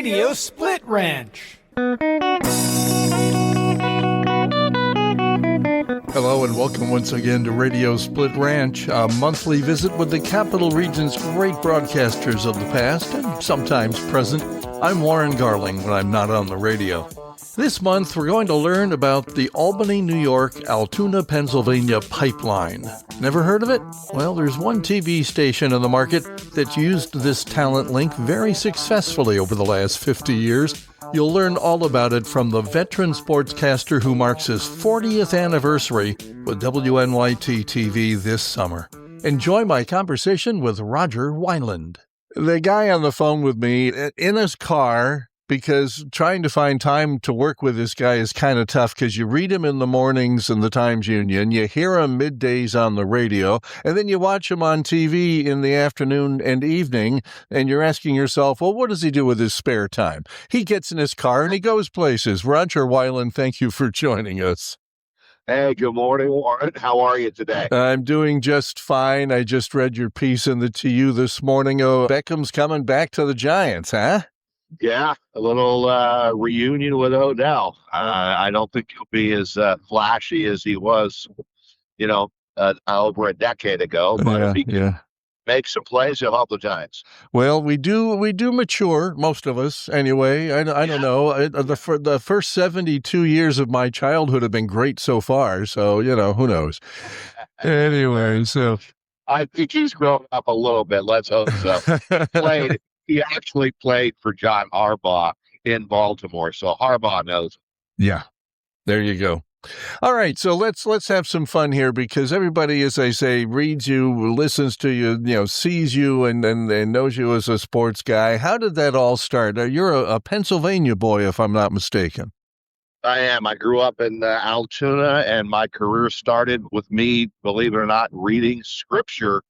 Radio Split Ranch. Hello and welcome once again to Radio Split Ranch, a monthly visit with the Capital Region's great broadcasters of the past and sometimes present. I'm Warren Garling when I'm not on the radio. This month, we're going to learn about the Albany, New York, Altoona, Pennsylvania pipeline. Never heard of it? Well, there's one TV station in the market that's used this talent link very successfully over the last 50 years. You'll learn all about it from the veteran sportscaster who marks his 40th anniversary with WNYT TV this summer. Enjoy my conversation with Roger Weiland. The guy on the phone with me in his car, because trying to find time to work with this guy is kind of tough because you read him in the mornings in the Times Union, you hear him middays on the radio, and then you watch him on TV in the afternoon and evening, and you're asking yourself, well, what does he do with his spare time? He gets in his car and he goes places. Roger Weiland, thank you for joining us. Hey, good morning, Warren. How are you today? I'm doing just fine. I just read your piece in the TU this morning. Oh, Beckham's coming back to the Giants, huh? Yeah, a little reunion with Odell. I don't think he'll be as flashy as he was, over a decade ago. But if he can make some plays, he'll help the Giants. Well, we do mature, most of us anyway. I don't know. The first 72 years of my childhood have been great so far. So, who knows? Anyway, so I think he's grown up a little bit. Let's hope so. He actually played for John Harbaugh in Baltimore, so Harbaugh knows. Yeah, there you go. All right, so let's have some fun here because everybody, as I say, reads you, listens to you, sees you, and knows you as a sports guy. How did that all start? You're a Pennsylvania boy, if I'm not mistaken. I am. I grew up in Altoona, and my career started with me, believe it or not, reading scripture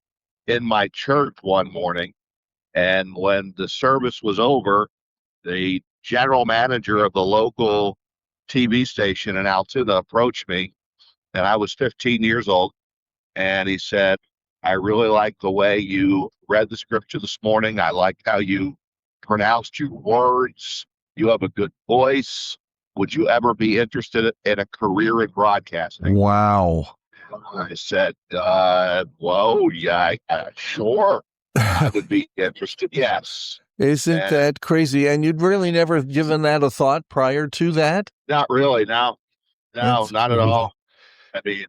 in my church one morning. And when the service was over, the general manager of the local TV station in Altoona approached me, and I was 15 years old. And he said, I really like the way you read the scripture this morning. I like how you pronounced your words. You have a good voice. Would you ever be interested in a career in broadcasting? Wow. I said, whoa, yeah, sure. I would be interested, yes. Isn't that crazy? And you'd really never given that a thought prior to that? Not really, no, not at all. I mean,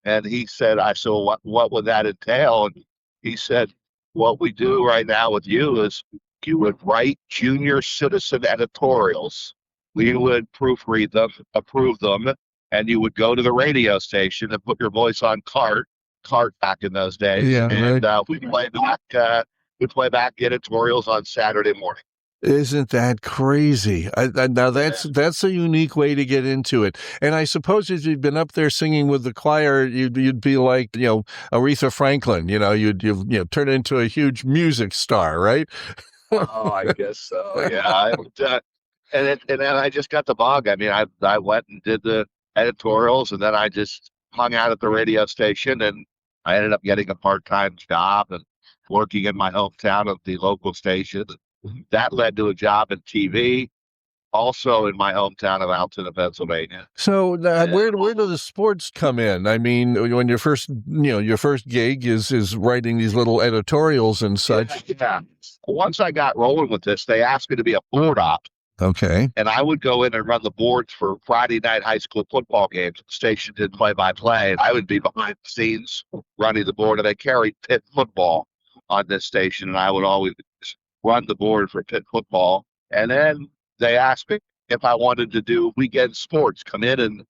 and he said, I said, well, what would that entail? And he said, what we do right now with you is you would write junior citizen editorials. We would proofread them, approve them, and you would go to the radio station and put your voice on cart back in those days. Yeah, and right. we play back editorials on Saturday morning. Isn't that crazy? Now that's a unique way to get into it. And I suppose if you'd been up there singing with the choir, you'd be like, Aretha Franklin. You'd turn into a huge music star, right? Oh, I guess so. Yeah. And then I just got the bug. I mean, I went and did the editorials, and then I just hung out at the radio station, and I ended up getting a part-time job and working in my hometown of the local station. That led to a job in TV, also in my hometown of Altoona, Pennsylvania. So where do the sports come in? I mean, when your first gig is writing these little editorials and such. Yeah. Once I got rolling with this, they asked me to be a board op. Okay. And I would go in and run the boards for Friday night high school football games. The station did play-by-play. I would be behind the scenes running the board, and they carried Pitt football on this station, and I would always run the board for Pitt football. And then they asked me if I wanted to do weekend sports, come in and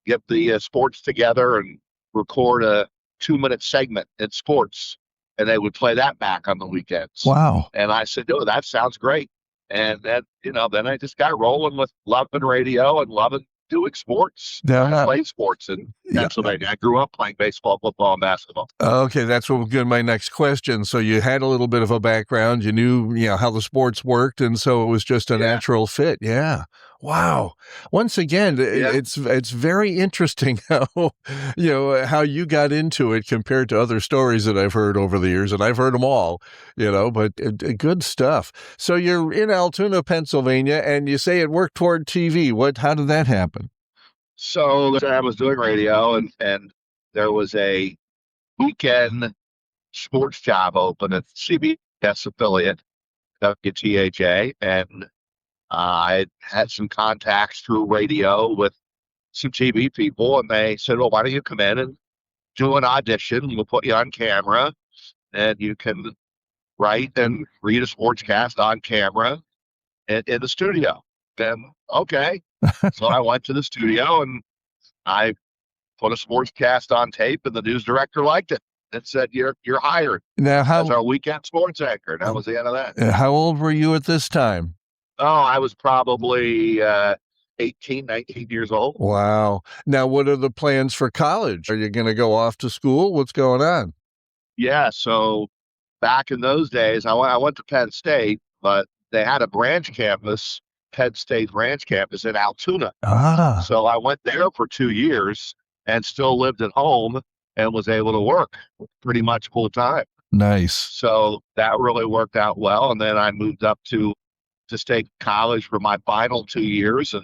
get the sports together and record a 2-minute segment in sports, and they would play that back on the weekends. Wow. And I said, oh, that sounds great. And then, then I just got rolling with loving radio and loving doing sports. I played sports in Pennsylvania. I grew up playing baseball, football, and basketball. Okay, that's what will get my next question. So you had a little bit of a background. You knew, how the sports worked, and so it was just a natural fit. Yeah. Wow. Once again, Yeah. it's very interesting how, how you got into it compared to other stories that I've heard over the years, and I've heard them all, but good stuff. So you're in Altoona, Pennsylvania, and you say it worked toward TV. How did that happen? So I was doing radio, and there was a weekend sports job open at CBS affiliate, WTHA, and I had some contacts through radio with some TV people, and they said, "Well, why don't you come in and do an audition? We'll put you on camera, and you can write and read a sportscast on camera in the studio." Then, okay. So I went to the studio and I put a sportscast on tape, and the news director liked it and said, "You're hired Now, as our weekend sports anchor." And that was the end of that. how old were you at this time? Oh, I was probably 18, 19 years old. Wow. Now, what are the plans for college? Are you going to go off to school? What's going on? Yeah. So back in those days, I went to Penn State, but they had a branch campus, Penn State branch campus in Altoona. Ah, So I went there for 2 years and still lived at home and was able to work pretty much full time. nice. So that really worked out well. And then I moved up to State College for my final 2 years, and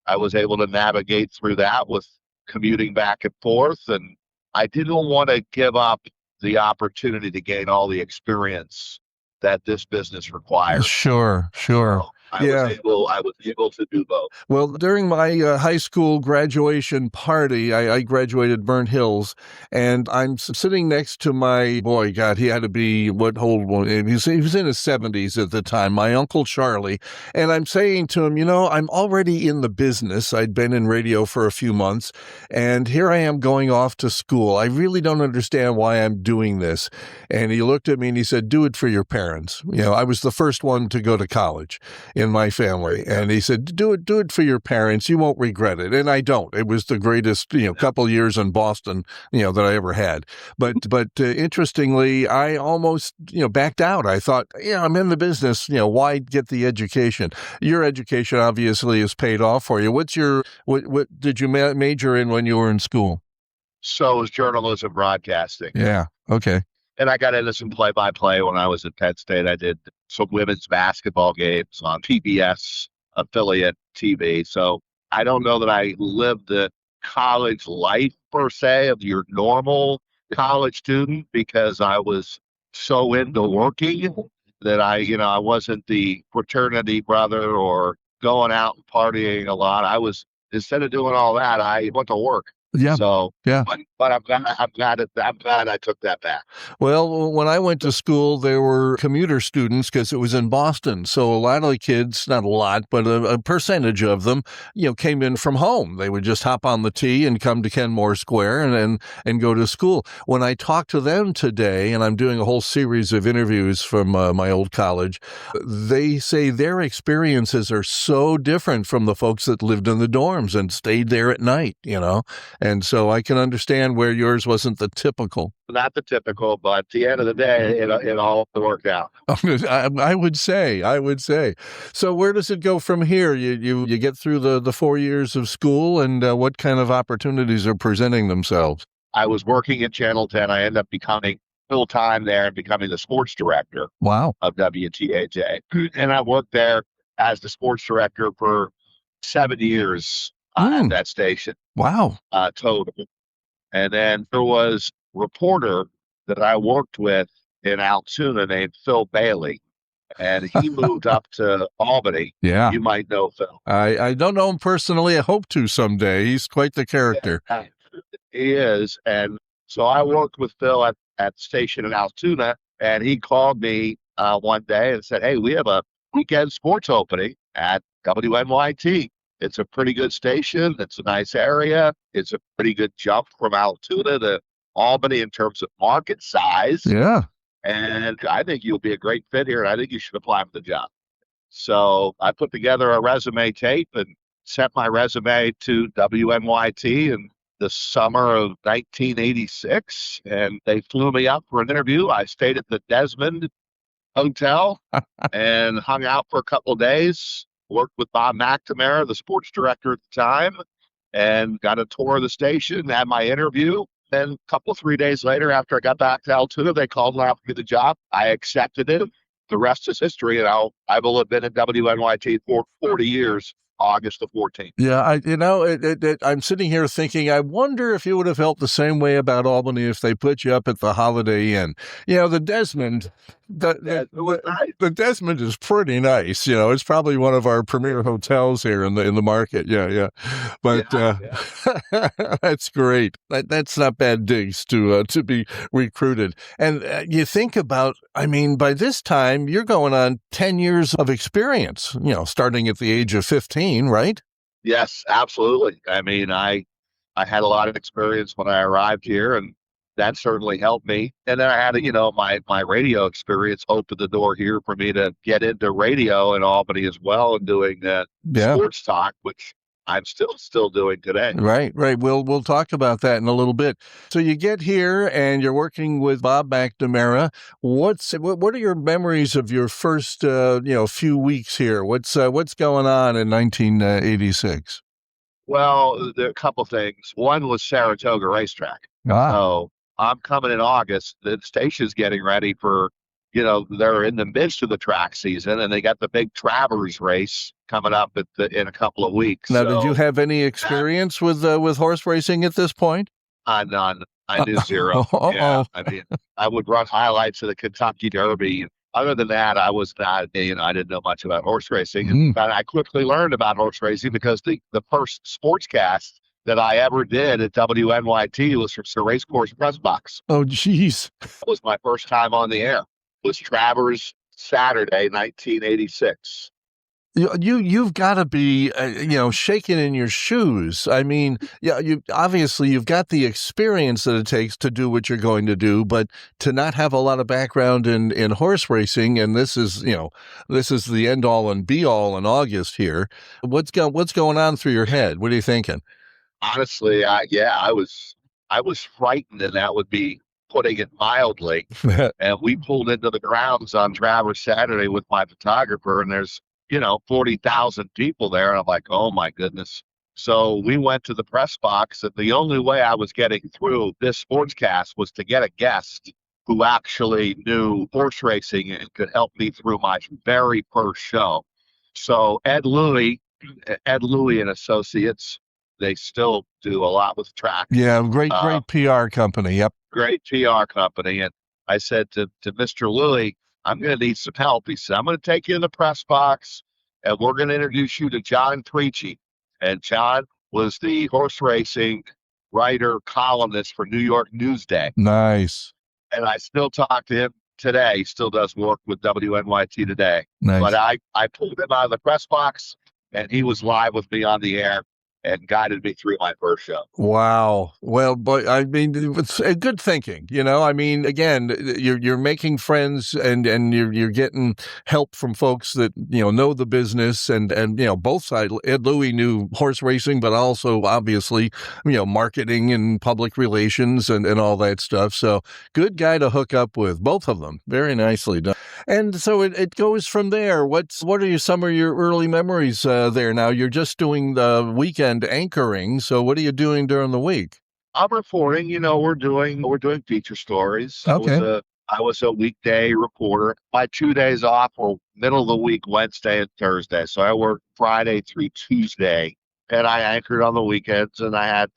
I was able to navigate through that with commuting back and forth. And I didn't want to give up the opportunity to gain all the experience that this business requires. Sure. So I was able to do both. Well, during my high school graduation party, I graduated Burnt Hills, and I'm sitting next to my boy. God, he had to be what old? He was in his 70s at the time. My Uncle Charlie, and I'm saying to him, I'm already in the business. I'd been in radio for a few months, and here I am going off to school. I really don't understand why I'm doing this. And he looked at me and he said, "Do it for your parents." I was the first one to go to college in my family. And he said, do it for your parents. You won't regret it. And I don't. It was the greatest, couple years in Boston, that I ever had. But interestingly, I almost, backed out. I thought, I'm in the business. Why get the education? Your education obviously has paid off for you. What did you major in when you were in school? So it was journalism broadcasting. Yeah. Okay. And I got into some play-by-play when I was at Penn State. I did some women's basketball games on PBS affiliate TV. So I don't know that I lived the college life per se of your normal college student, because I was so into working that I wasn't the fraternity brother or going out and partying a lot. Instead of doing all that, I went to work. Yeah. So, yeah. But I'm glad I took that back. Well, when I went to school, there were commuter students because it was in Boston. So a lot of the kids, not a lot, but a percentage of them, came in from home. They would just hop on the T and come to Kenmore Square and go to school. When I talk to them today, and I'm doing a whole series of interviews from my old college, they say their experiences are so different from the folks that lived in the dorms and stayed there at night, And so I can understand where yours wasn't the typical. Not the typical, but at the end of the day, it all worked out. I would say. So where does it go from here? You get through the 4 years of school, and what kind of opportunities are presenting themselves? I was working at Channel 10. I ended up becoming full-time there and becoming the sports director. Wow. Of WTHA. And I worked there as the sports director for 7 years at that station. Wow. Total. And then there was a reporter that I worked with in Altoona named Phil Bailey, and he moved up to Albany. Yeah. You might know Phil. I don't know him personally. I hope to someday. He's quite the character. Yeah, he is. And so I worked with Phil at the station in Altoona, and he called me one day and said, "Hey, we have a weekend sports opening at WNYT. It's a pretty good station. It's a nice area. It's a pretty good jump from Altoona to Albany in terms of market size. Yeah. And I think you'll be a great fit here, and I think you should apply for the job." So I put together a resume tape and sent my resume to WNYT in the summer of 1986, and they flew me up for an interview. I stayed at the Desmond Hotel and hung out for a couple of days. worked with Bob McNamara, the sports director at the time, and got a tour of the station, had my interview. Then a couple, 3 days later, after I got back to Altoona, they called and offered me the job. I accepted it. The rest is history. I will have been at WNYT for 40 years, August the 14th. Yeah, I'm sitting here thinking, I wonder if you would have felt the same way about Albany if they put you up at the Holiday Inn. The Desmond, It was nice. the Desmond is pretty nice. It's probably one of our premier hotels here in the market. Yeah. But that's great. That's not bad digs to be recruited. And you think about, by this time you're going on 10 years of experience. Starting at the age of 15, right? Yes, absolutely. I had a lot of experience when I arrived here, and that certainly helped me. And then I had, my radio experience opened the door here for me to get into radio in Albany as well, and doing sports talk, which I'm still doing today. Right. We'll talk about that in a little bit. So you get here and you're working with Bob McNamara. What are your memories of your first few weeks here? What's going on in 1986? Well, there are a couple things. One was Saratoga racetrack. So I'm coming in August. The station's getting ready for, they're in the midst of the track season, and they got the big Travers race coming up in a couple of weeks. Now, did you have any experience with horse racing at this point? None. I knew zero. Yeah, I would run highlights of the Kentucky Derby. Other than that, I was not, I didn't know much about horse racing. But I quickly learned about horse racing because the first sportscast that I ever did at WNYT was from the Racecourse Press Box. Oh, geez. That was my first time on the air. It was Travers Saturday, 1986. You've got to be, shaking in your shoes. You've got the experience that it takes to do what you're going to do, but to not have a lot of background in horse racing, and this is the end all and be all in August here. What's going on through your head? What are you thinking? Honestly, I was frightened, and that would be putting it mildly. And we pulled into the grounds on Travers Saturday with my photographer, and there's 40,000 people there. And I'm like, oh my goodness. So we went to the press box, and the only way I was getting through this sportscast was to get a guest who actually knew horse racing and could help me through my very first show. So Ed Louie and Associates, they still do a lot with track. Yeah, great PR company. Yep. Great PR company. And I said to Mr. Louie, I'm going to need some help. He said, I'm going to take you in the press box, and we're going to introduce you to John Creechy. And John was the horse racing writer, columnist for New York Newsday. Nice. And I still talk to him today. He still does work with WNYT today. Nice. But I pulled him out of the press box, and he was live with me on the air and guided me through my first show. Wow. Well, but it's good thinking. Again, you're making friends and you're getting help from folks that know the business and both sides. Ed Louie knew horse racing, but also obviously marketing and public relations and all that stuff. So good guy to hook up with, both of them. Very nicely done. And so it goes from there. What are some of your early memories there? Now you're just doing the weekend anchoring. So what are you doing during the week? I'm reporting. We're doing feature stories. Okay. I was a weekday reporter. My 2 days off were middle of the week, Wednesday and Thursday. So I worked Friday through Tuesday, and I anchored on the weekends. And I had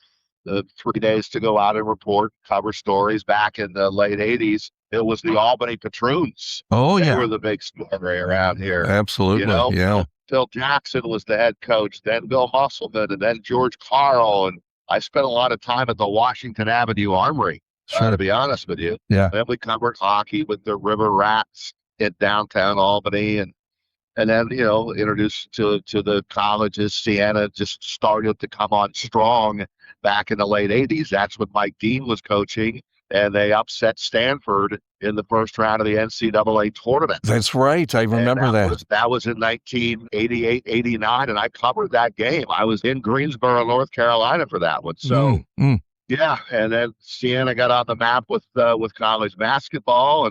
3 days to go out and report, cover stories. Back in the late 80s, it was the Albany Patroons. Oh, yeah. They were the big story around here. Absolutely. Yeah. Phil Jackson was the head coach, then Bill Musselman, and then George Carl. And I spent a lot of time at the Washington Avenue Armory, to be honest with you. Yeah. Then we covered hockey with the River Rats in downtown Albany. And then, introduced to the colleges. Siena just started to come on strong back in the late 80s. That's when Mike Dean was coaching, and they upset Stanford in the first round of the NCAA tournament. That's right. I remember that. That was in 1988, 89, and I covered that game. I was in Greensboro, North Carolina for that one. So, yeah, and then Siena got on the map with college basketball,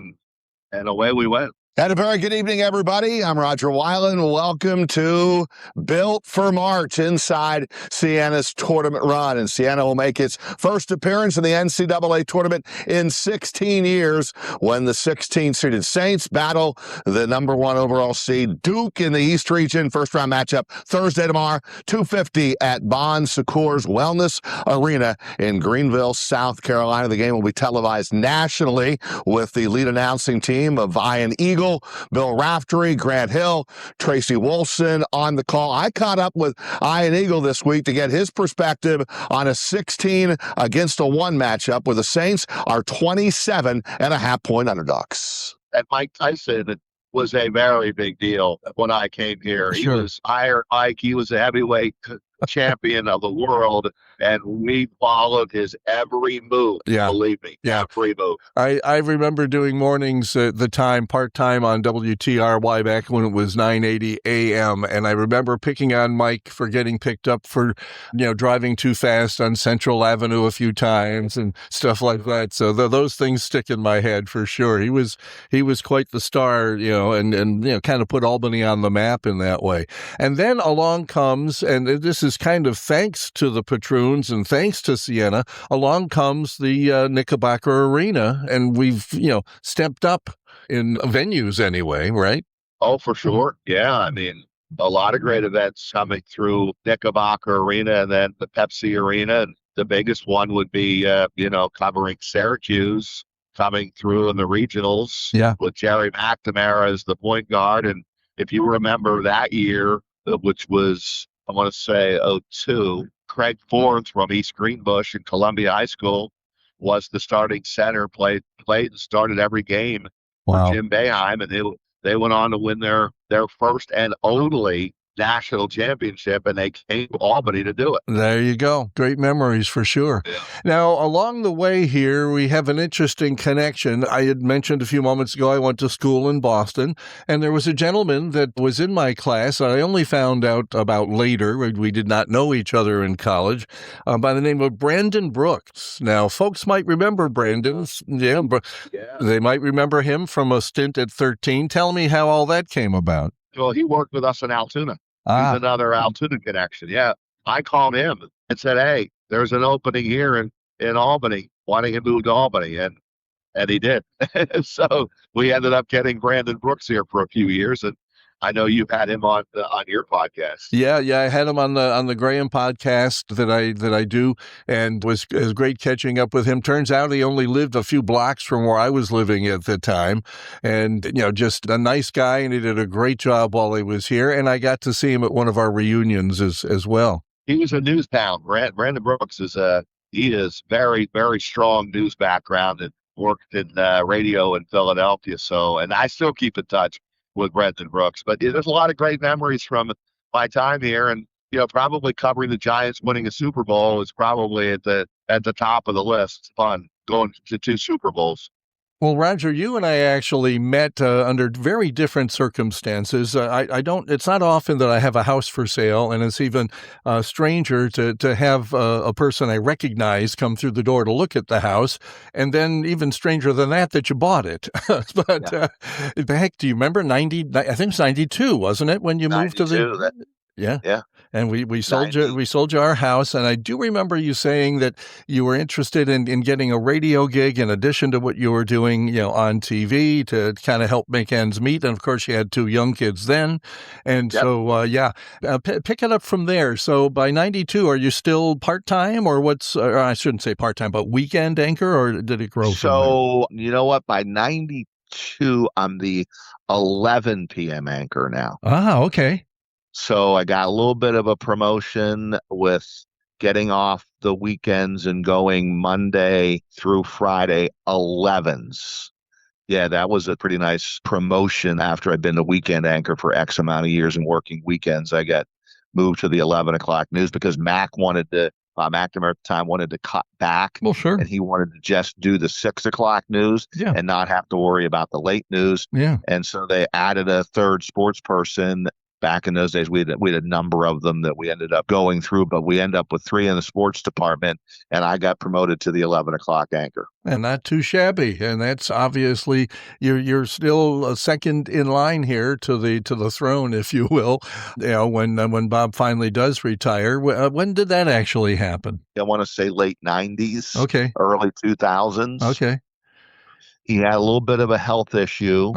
and away we went. And a very good evening, everybody. I'm Roger Weiland. Welcome to Built for March inside Sienna's tournament run. And Sienna will make its first appearance in the NCAA tournament in 16 years when the 16-seeded Saints battle the number 1 overall seed Duke in the East region. First round matchup Thursday tomorrow, 2:50 at Bon Secours Wellness Arena in Greenville, South Carolina. The game will be televised nationally with the lead announcing team of Iron Eagle, Bill Raftery, Grant Hill, Tracy Wolfson on the call. I caught up with Iron Eagle this week to get his perspective on a 16 against a 1 matchup where the Saints are 27.5-point underdogs. And Mike Tyson was a very big deal when I came here. Sure. He was Iron Mike. He was a heavyweight champion of the world, and we followed his every move. Yeah. Believe me, every move. I remember doing mornings at the time, part-time on WTRY back when it was 980 AM, and I remember picking on Mike for getting picked up for, driving too fast on Central Avenue a few times and stuff like that. So those things stick in my head for sure. He was quite the star, and kind of put Albany on the map in that way. And then along comes, and this is kind of thanks to the Patroons and thanks to Sienna, along comes the Knickerbocker Arena, and we've, stepped up in venues anyway, right? Oh, for sure. Yeah, I mean, a lot of great events coming through Knickerbocker Arena and then the Pepsi Arena. And the biggest one would be, covering Syracuse coming through in the regionals with Jerry McNamara as the point guard. And if you remember that year, which was, I want to say, 2002, Craig Forth from East Greenbush and Columbia High School was the starting center, played and started every game for Jim Boeheim, and they went on to win their first and only national championship, and they came to Albany to do it. There you go. Great memories for sure. Yeah. Now, along the way here, we have an interesting connection. I had mentioned a few moments ago I went to school in Boston, and there was a gentleman that was in my class I only found out about later. We did not know each other in college, by the name of Brandon Brooks. Now, folks might remember Brandon. Yeah. They might remember him from a stint at 13. Tell me how all that came about. Well, he worked with us in Altoona. He's another Altoona connection. Yeah. I called him and said, hey, there's an opening here in Albany. Why don't you move to Albany? And he did. So we ended up getting Brandon Brooks here for a few years. And I know you've had him on your podcast. Yeah, I had him on the Graham podcast that I do, and it was great catching up with him. Turns out he only lived a few blocks from where I was living at the time, and just a nice guy, and he did a great job while he was here. And I got to see him at one of our reunions as well. He was a news hound. Brandon Brooks is very, very strong news background and worked in radio in Philadelphia. So, and I still keep in touch with Brandon Brooks, but there's a lot of great memories from my time here, and probably covering the Giants winning a Super Bowl is probably at the top of the list. It's fun going to 2 Super Bowls. Well, Roger, you and I actually met under very different circumstances. It's not often that I have a house for sale, and it's even stranger to have a person I recognize come through the door to look at the house, and then even stranger than that you bought it. But heck, do you remember 90? I think it's 92, wasn't it, when you moved to the? Yeah. And we sold you our house, and I do remember you saying that you were interested in getting a radio gig in addition to what you were doing, on TV to kind of help make ends meet. And of course, you had 2 young kids then, and so pick it up from there. So by 92, are you still part time, or or I shouldn't say part time, but weekend anchor, or did it grow? So you know what? By 92, I'm the 11 p.m. anchor now. Ah, okay. So I got a little bit of a promotion with getting off the weekends and going Monday through Friday 11s. Yeah, that was a pretty nice promotion after I'd been the weekend anchor for X amount of years and working weekends. I got moved to the 11 o'clock news because McNamara at the time wanted to cut back. Well, sure. And he wanted to just do the 6 o'clock news and not have to worry about the late news. Yeah. And so they added a third sports person back in those days, we had a number of them that we ended up going through, but we end up with 3 in the sports department, and I got promoted to the 11 o'clock anchor. And not too shabby. And that's obviously you're still a second in line here to the throne, if you will. When Bob finally does retire, when did that actually happen? I want to say late 90s, Okay, early 2000s. okay. He had a little bit of a health issue.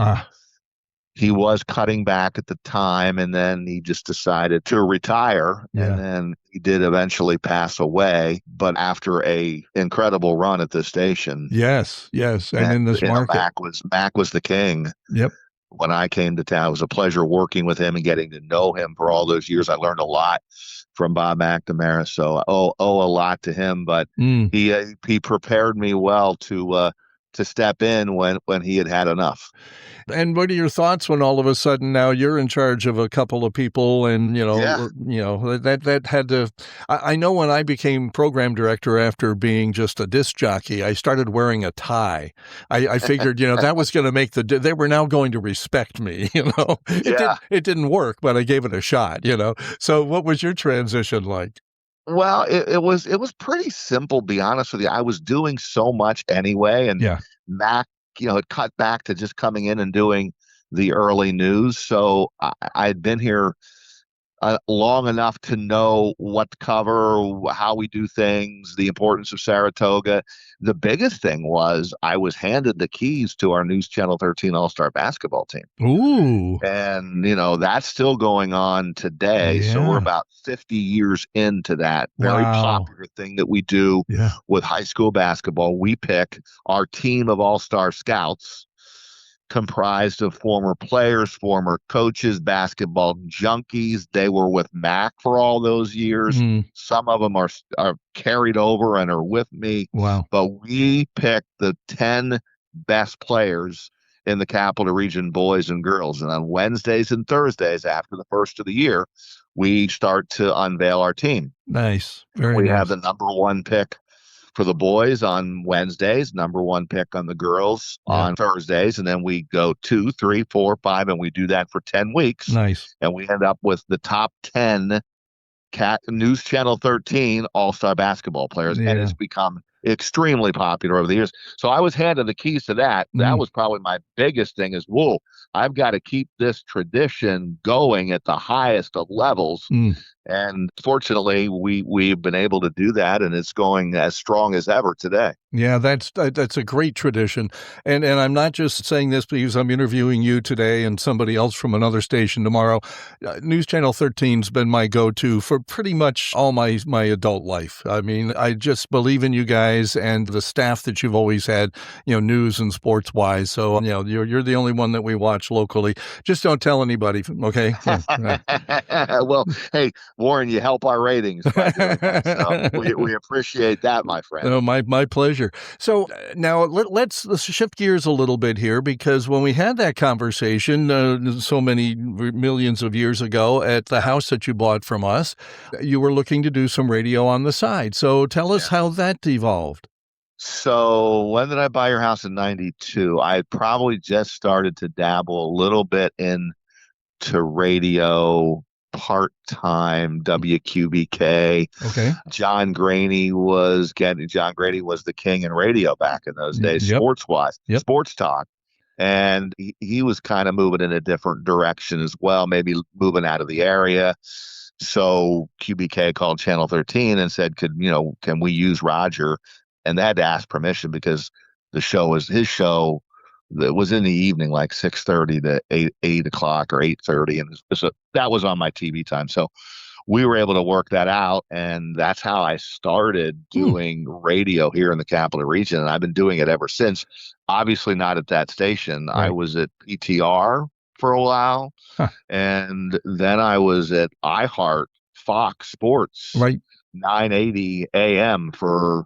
He was cutting back at the time, and then he just decided to retire. Yeah. And then he did eventually pass away, but after a incredible run at the station. Yes, and in this market, Mac was the king. Yep. When I came to town, it was a pleasure working with him and getting to know him for all those years. I learned a lot from Bob McNamara, so I owe a lot to him. But he prepared me well to step in when he had enough. And what are your thoughts when all of a sudden now you're in charge of a couple of people, and that had to? I know when I became program director after being just a disc jockey, I started wearing a tie. I figured that was going to make they were now going to respect me. It didn't work, but I gave it a shot. So what was your transition like? Well, it was pretty simple, to be honest with you. I was doing so much anyway, and Mac, had cut back to just coming in and doing the early news. So I'd been here long enough to know what to cover, how we do things, the importance of Saratoga. The biggest thing was I was handed the keys to our News Channel 13 All-Star basketball team. Ooh. And, that's still going on today. Yeah. So we're about 50 years into that very popular thing that we do with high school basketball. We pick our team of all-star scouts comprised of former players, former coaches, basketball junkies. They were with Mac for all those years. Some of them are carried over and are with me. Wow. But we picked the 10 best players in the Capital Region, boys and girls. And on Wednesdays and Thursdays after the first of the year, we start to unveil our team. Nice. Very nice. We have the number 1 pick for the boys on Wednesdays, number 1 pick on the girls on Thursdays, and then we go 2, 3, 4, 5, and we do that for 10 weeks. Nice. And we end up with the top 10 News Channel 13 All-Star basketball players, and it's become extremely popular over the years. So I was handed the keys to that. That was probably my biggest thing is, I've got to keep this tradition going at the highest of levels. And fortunately, we've been able to do that, and it's going as strong as ever today. Yeah, that's a great tradition. And I'm not just saying this because I'm interviewing you today and somebody else from another station tomorrow. News Channel 13's been my go-to for pretty much all my adult life. I mean, I just believe in you guys and the staff that you've always had, news and sports wise. So, you're the only one that we watch locally. Just don't tell anybody, okay? Well, hey, Warren, you help our ratings by doing that. So we appreciate that, my friend. No, my pleasure. So now let's shift gears a little bit here, because when we had that conversation so many millions of years ago at the house that you bought from us, you were looking to do some radio on the side. So tell us how that evolved. So when did I buy your house? In 92. I probably just started to dabble a little bit into radio part-time, WQBK. Okay. John Graney was the king in radio back in those days, sports-wise, sports talk. And he was kind of moving in a different direction as well, maybe moving out of the area. So QBK called Channel 13 and said, can we use Rodger? And they had to ask permission because his show that was in the evening, like 6:30 to 8 o'clock or 8:30. And so that was on my TV time. So we were able to work that out. And that's how I started doing radio here in the Capital Region. And I've been doing it ever since. Obviously not at that station. Right. I was at PTR for a while. And then I was at iHeart Fox Sports, 980 AM for,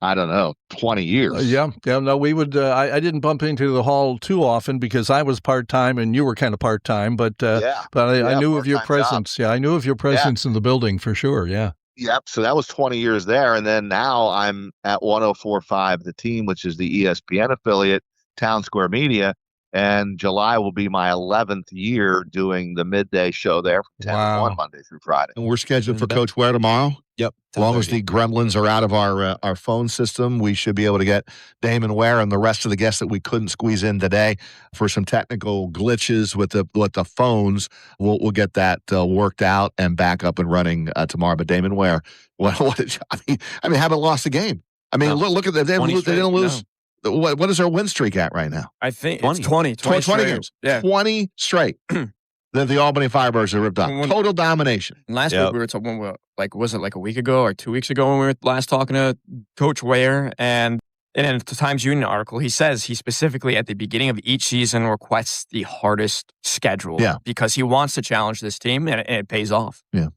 I don't know, 20 years. No, we would, I didn't bump into the hall too often because I was part-time and you were kind of part-time, but I knew of your presence. I knew of your presence in the building for sure. Yeah. Yep. So that was 20 years there. And then now I'm at 104.5 The Team, which is the ESPN affiliate, Town Square Media. And July will be my 11th year doing the midday show there from 10 to 1 Monday through Friday. And we're scheduled for Coach Ware tomorrow. Yep. As long as the gremlins are out of our phone system, we should be able to get Damon Ware and the rest of the guests that we couldn't squeeze in today for some technical glitches with the phones. We'll get that worked out and back up and running tomorrow. But Damon Ware, what did you, I mean, haven't lost a game. I mean, look at them. They didn't lose. No. What is our win streak at right now? I think 20. It's 20 games. Yeah. 20 straight. That the Albany Firebirds have ripped up. Total domination. And last week we were talking, was it like a week ago or 2 weeks ago when we were last talking to Coach Ware? And in the Times Union article, he says he specifically at the beginning of each season requests the hardest schedule because he wants to challenge this team and it pays off. Yeah.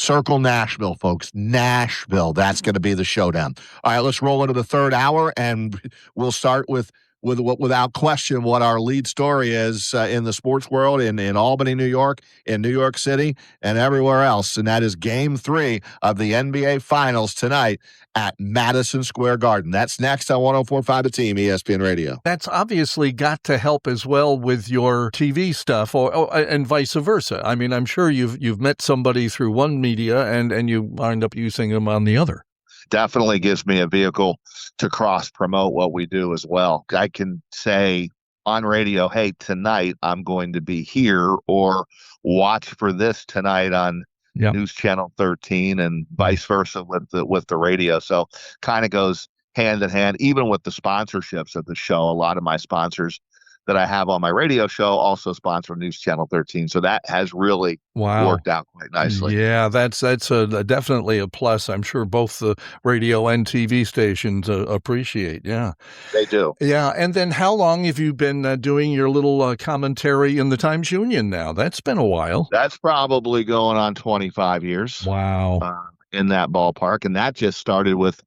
Circle Nashville, folks. Nashville. That's going to be the showdown. All right, let's roll into the third hour, and we'll start with without question what our lead story is in the sports world in Albany, New York, in New York City, and everywhere else. And that is Game 3 of the NBA Finals tonight at Madison Square Garden. That's next on 104.5 The Team, ESPN Radio. That's obviously got to help as well with your TV stuff, and vice versa. I mean, I'm sure you've met somebody through one media and you wind up using them on the other. Definitely gives me a vehicle to cross promote what we do as well. I can say on radio, hey, tonight I'm going to be here, or watch for this tonight on News Channel 13, and vice versa with the radio. So kind of goes hand in hand, even with the sponsorships of the show. A lot of my sponsors that I have on my radio show also sponsor News Channel 13. So that has really worked out quite nicely. Yeah, that's definitely a plus. I'm sure both the radio and TV stations appreciate. Yeah, they do. Yeah. And then how long have you been doing your little commentary in the Times Union now? That's been a while. That's probably going on 25 years. Wow. In that ballpark. And that just started with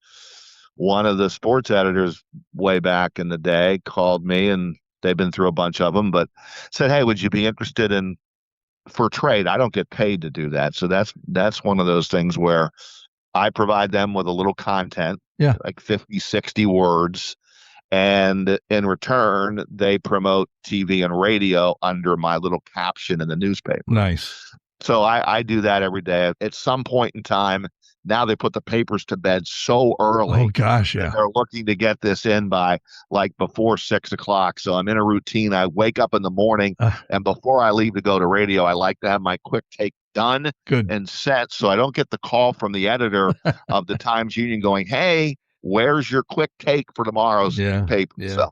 one of the sports editors way back in the day called me, and they've been through a bunch of them, but said, hey, would you be interested in for trade? I don't get paid to do that. So that's one of those things where I provide them with a little content, like 50, 60 words. And in return, they promote TV and radio under my little caption in the newspaper. Nice. So I do that every day. At some point in time, now they put the papers to bed so early. Oh, gosh, yeah. They're looking to get this in by before 6 o'clock. So I'm in a routine. I wake up in the morning, and before I leave to go to radio, I like to have my quick take done and set, so I don't get the call from the editor of the Times Union going, hey, where's your quick take for tomorrow's paper? Yeah. So.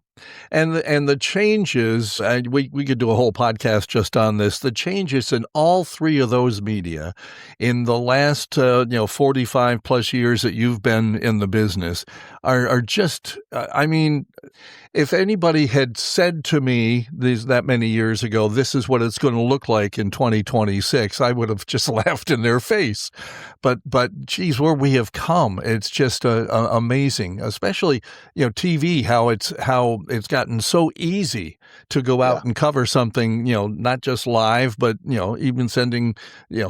And the changes, we could do a whole podcast just on this, the changes in all three of those media in the last 45 plus years that you've been in the business are just, I mean, if anybody had said to me that many years ago, this is what it's going to look like in 2026, I would have just laughed in their face. But geez, where we have come, it's just amazing, especially, TV, how it's gotten so easy to go out and cover something, not just live, but, even sending,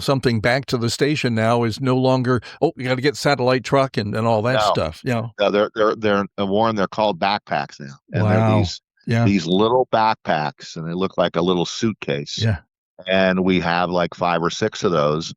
something back to the station now is no longer, you got to get satellite truck and all that stuff. No, they're Warren, they're called backpacks now. And they're these little backpacks, and they look like a little suitcase. Yeah. And we have like 5 or 6 of those,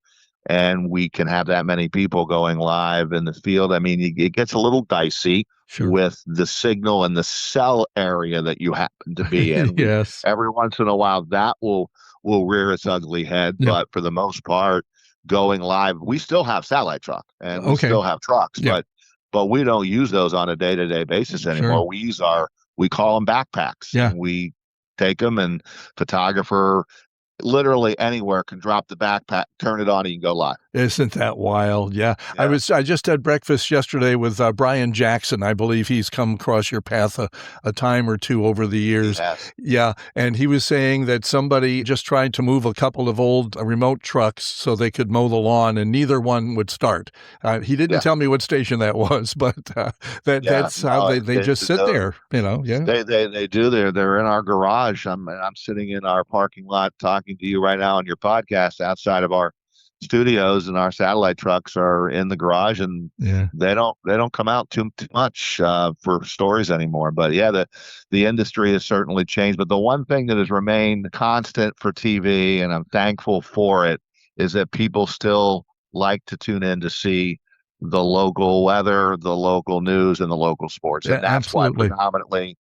and we can have that many people going live in the field. I mean, it gets a little dicey with the signal and the cell area that you happen to be in. Yes. Every once in a while, that will rear its ugly head. Yeah. But for the most part, going live, we still have satellite truck, and we still have trucks, but we don't use those on a day-to-day basis anymore. Sure. We call them backpacks. Yeah. We take them, and photographer literally anywhere can drop the backpack, turn it on, and you can go live. Isn't that wild? Yeah. I just had breakfast yesterday with Brian Jackson. I believe he's come across your path a time or two over the years. Yeah. And he was saying that somebody just tried to move a couple of old remote trucks so they could mow the lawn, and neither one would start. He didn't tell me what station that was, but that's how they just sit there, Yeah. They do. They're in our garage. I'm sitting in our parking lot talking to you right now on your podcast outside of our studios and our satellite trucks are in the garage, and they don't come out too much for stories anymore. But yeah, the industry has certainly changed. But the one thing that has remained constant for TV, and I'm thankful for it, is that people still like to tune in to see the local weather, the local news, and the local sports. And that's absolutely. why predominantly,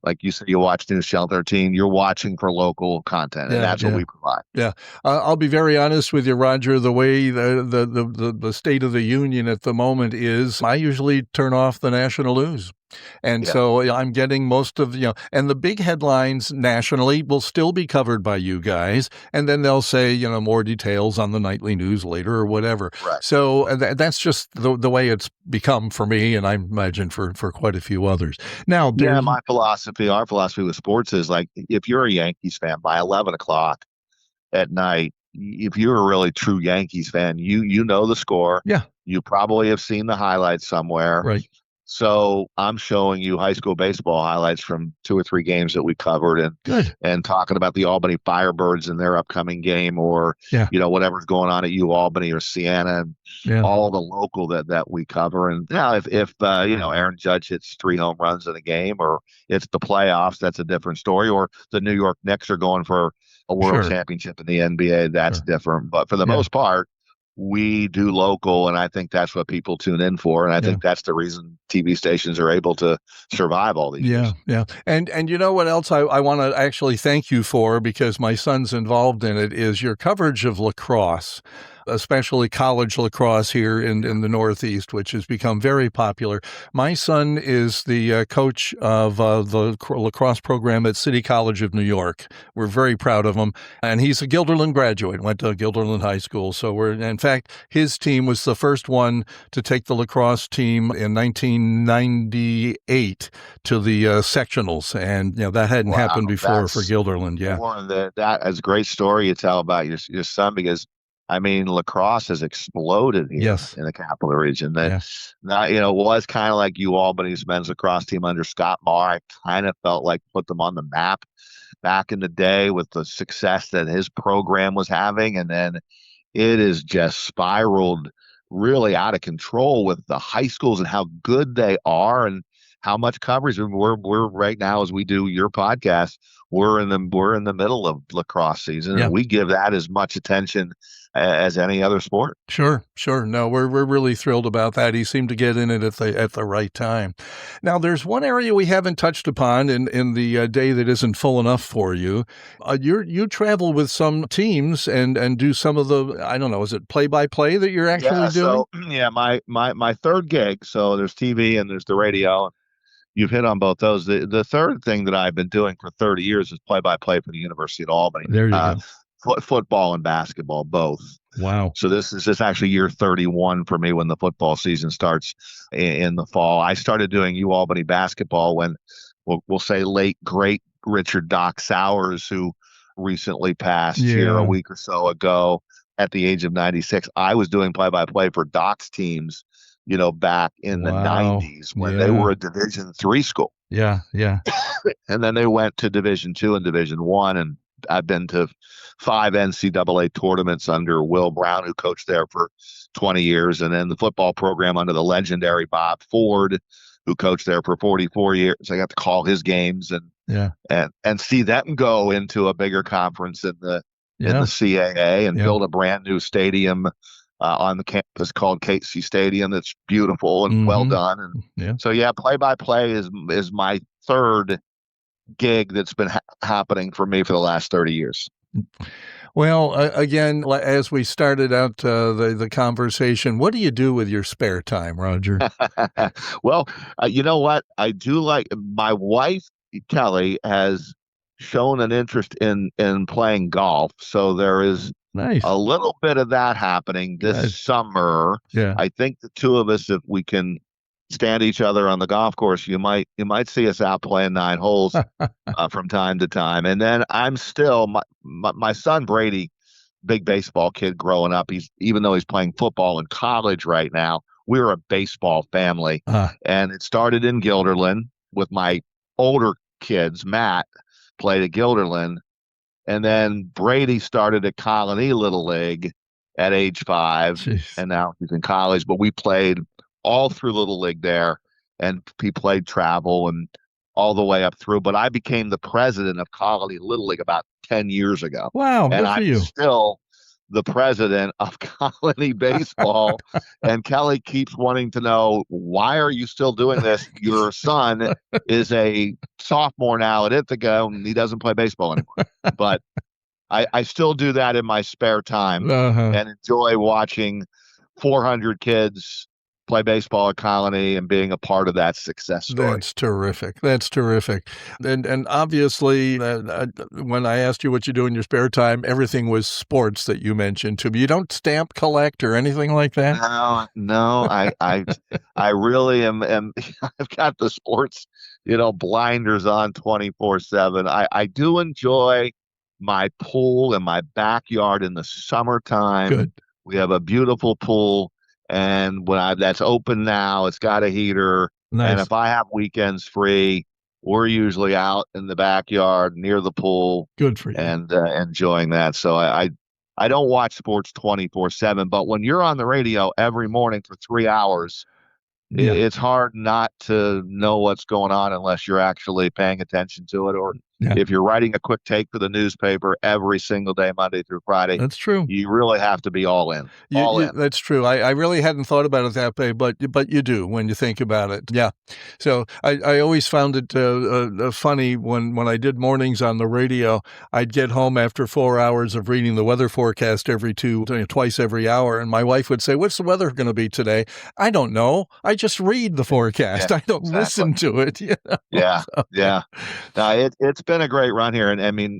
like you said, you watch News Channel 13, you're watching for local content, and that's what we provide. Yeah. I'll be very honest with you, Roger. The way the state of the union at the moment is, I usually turn off the national news. And so I'm getting most of, and the big headlines nationally will still be covered by you guys. And then they'll say, more details on the nightly news later or whatever. Right. So that's just the way it's become for me. And I imagine for quite a few others. Now, our philosophy with sports is like, if you're a Yankees fan by 11 o'clock at night, if you're a really true Yankees fan, you know the score. Yeah. You probably have seen the highlights somewhere. Right. So I'm showing you high school baseball highlights from 2 or 3 games that we covered, and talking about the Albany Firebirds and their upcoming game, or whatever's going on at UAlbany or Siena, and all the local that we cover. And now if Aaron Judge hits 3 home runs in a game, or it's the playoffs, that's a different story. Or the New York Knicks are going for a world championship in the NBA, that's different. But for the most part, we do local, and I think that's what people tune in for, and I think that's the reason TV stations are able to survive all these years. Yeah. And you know what else I want to actually thank you for, because my son's involved in it, is your coverage of lacrosse, especially college lacrosse here in the Northeast, which has become very popular. My son is the coach of the lacrosse program at City College of New York. We're very proud of him. And he's a Guilderland graduate, went to Guilderland High School. So in fact, his team was the first one to take the lacrosse team in 1998 to the sectionals. And, that hadn't happened before for Guilderland. Yeah. That is a great story you tell about your son, because lacrosse has exploded here in the capital region. It was kind of like UAlbany's men's lacrosse team under Scott Marr. I kind of felt like put them on the map back in the day with the success that his program was having. And then it has just spiraled really out of control with the high schools and how good they are and how much coverage. We're right now, as we do your podcast, we're in the middle of lacrosse season, and we give that as much attention as any other sport. Sure. No, we're really thrilled about that. He seemed to get in it at the right time. Now, there's one area we haven't touched upon in the day that isn't full enough for you. You travel with some teams and do some of the, I don't know, is it play-by-play that you're actually doing? So, my third gig. So there's TV and there's the radio. You've hit on both those. The third thing that I've been doing for 30 years is play-by-play for the University of Albany. There you go. Football and basketball, both. Wow. So this is actually year 31 for me when the football season starts in the fall. I started doing UAlbany basketball when, we'll say, late, great Richard Doc Sowers, who recently passed here a week or so ago at the age of 96. I was doing play-by-play for Doc's teams, back in the 90s when they were a Division III school. Yeah. And then they went to Division II and Division I, and I've been to 5 NCAA tournaments under Will Brown, who coached there for 20 years, and then the football program under the legendary Bob Ford, who coached there for 44 years. I got to call his games and see them go into a bigger conference in the CAA and build a brand new stadium on the campus called Casey Stadium. That's beautiful and well done. And so play-by-play is my third gig that's been happening for me for the last 30 years. Well, again, as we started out the conversation, what do you do with your spare time, Roger? Well, you know what? I do like, my wife, Kelly, has shown an interest in playing golf. So there is a little bit of that happening this summer. Yeah. I think the two of us, if we can stand each other on the golf course, you might see us out playing 9 holes from time to time. And then I'm still my son Brady, big baseball kid growing up. Even though he's playing football in college right now, we're a baseball family. And it started in Guilderland with my older kids. Matt played at Guilderland, and then Brady started at Colony Little League. at age 5, Jeez. and now he's in college. But we played all through Little League there, and he played travel and all the way up through. But I became the president of Colony Little League about 10 years ago. Wow, And good for I'm you. still the president of Colony Baseball. And Kelly keeps wanting to know, why are you still doing this? Your son is a sophomore now at Ithaca, and he doesn't play baseball anymore. But I still do that in my spare time and enjoy watching 400 kids play baseball at Colony and being a part of that success story. That's terrific. That's terrific. And obviously, when I asked you what you do in your spare time, everything was sports that you mentioned to me. You don't stamp collect or anything like that? No, I really am. I've got the sports, blinders on 24/7. I do enjoy my pool in my backyard in the summertime. Good. We have a beautiful pool. And that's open now, it's got a heater. Nice. And if I have weekends free, we're usually out in the backyard near the pool. Good for you. And enjoying that. So I don't watch sports 24/7, but when you're on the radio every morning for 3 hours, it's hard not to know what's going on unless you're actually paying attention to it, or if you're writing a quick take for the newspaper every single day, Monday through Friday. That's true. You really have to be all in. In. That's true. I really hadn't thought about it that way, but you do when you think about it. Yeah. So I always found it funny when I did mornings on the radio. I'd get home after 4 hours of reading the weather forecast twice every hour, and my wife would say, "What's the weather going to be today?" I don't know. I just read the forecast. I don't listen to it. Yeah. Now, it's been a great run here. And I mean,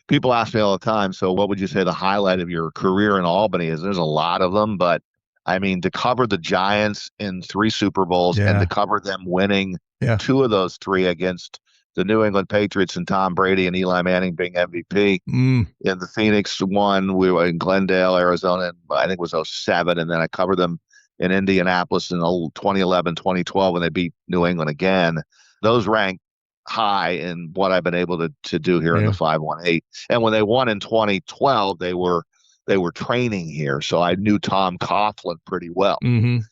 people ask me all the time, so what would you say the highlight of your career in Albany is? There's a lot of them, but I mean, to cover the Giants in 3 Super Bowls and to cover them winning 2 of those 3 against the New England Patriots and Tom Brady and Eli Manning being MVP. In the Phoenix one, we were in Glendale, Arizona, I think it was 2007. And then I covered them in Indianapolis in 2011, 2012 when they beat New England again. Those rank high in what I've been able to do here in the 518. And when they won in 2012, they were training here. So I knew Tom Coughlin pretty well, and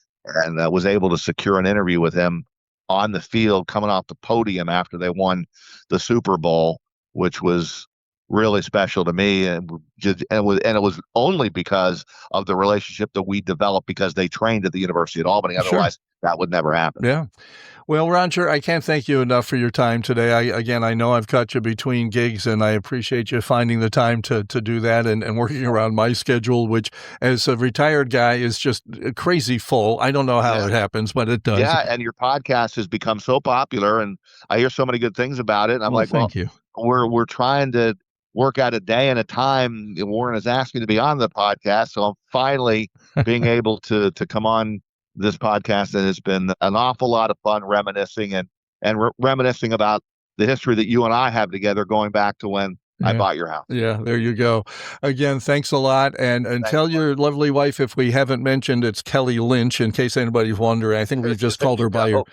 was able to secure an interview with him on the field coming off the podium after they won the Super Bowl, which was really special to me. And it was only because of the relationship that we developed, because they trained at the University of Albany. Otherwise, that would never happen. Yeah. Well, Roger, I can't thank you enough for your time today. I know I've caught you between gigs, and I appreciate you finding the time to do that and working around my schedule, which as a retired guy is just crazy full. I don't know how it happens, but it does. Yeah, and your podcast has become so popular, and I hear so many good things about it. And I'm thank you. We're trying to work out a day and a time. Warren has asked me to be on the podcast, so I'm finally being able to come on this podcast, and it's been an awful lot of fun reminiscing and reminiscing about the history that you and I have together going back to when I bought your house. Yeah, there you go. Again, thanks a lot. And tell your lovely wife, if we haven't mentioned, it's Kelly Lynch, in case anybody's wondering. I think we've just called her by her.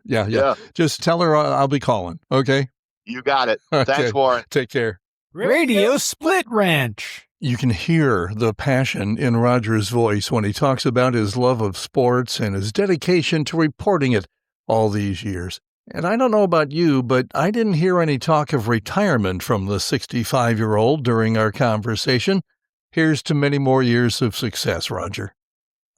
Yeah. Just tell her I'll be calling. Okay? You got it. Thanks, Warren. Take care. Radio Split Ranch. You can hear the passion in Roger's voice when he talks about his love of sports and his dedication to reporting it all these years. And I don't know about you, but I didn't hear any talk of retirement from the 65-year-old during our conversation. Here's to many more years of success, Roger.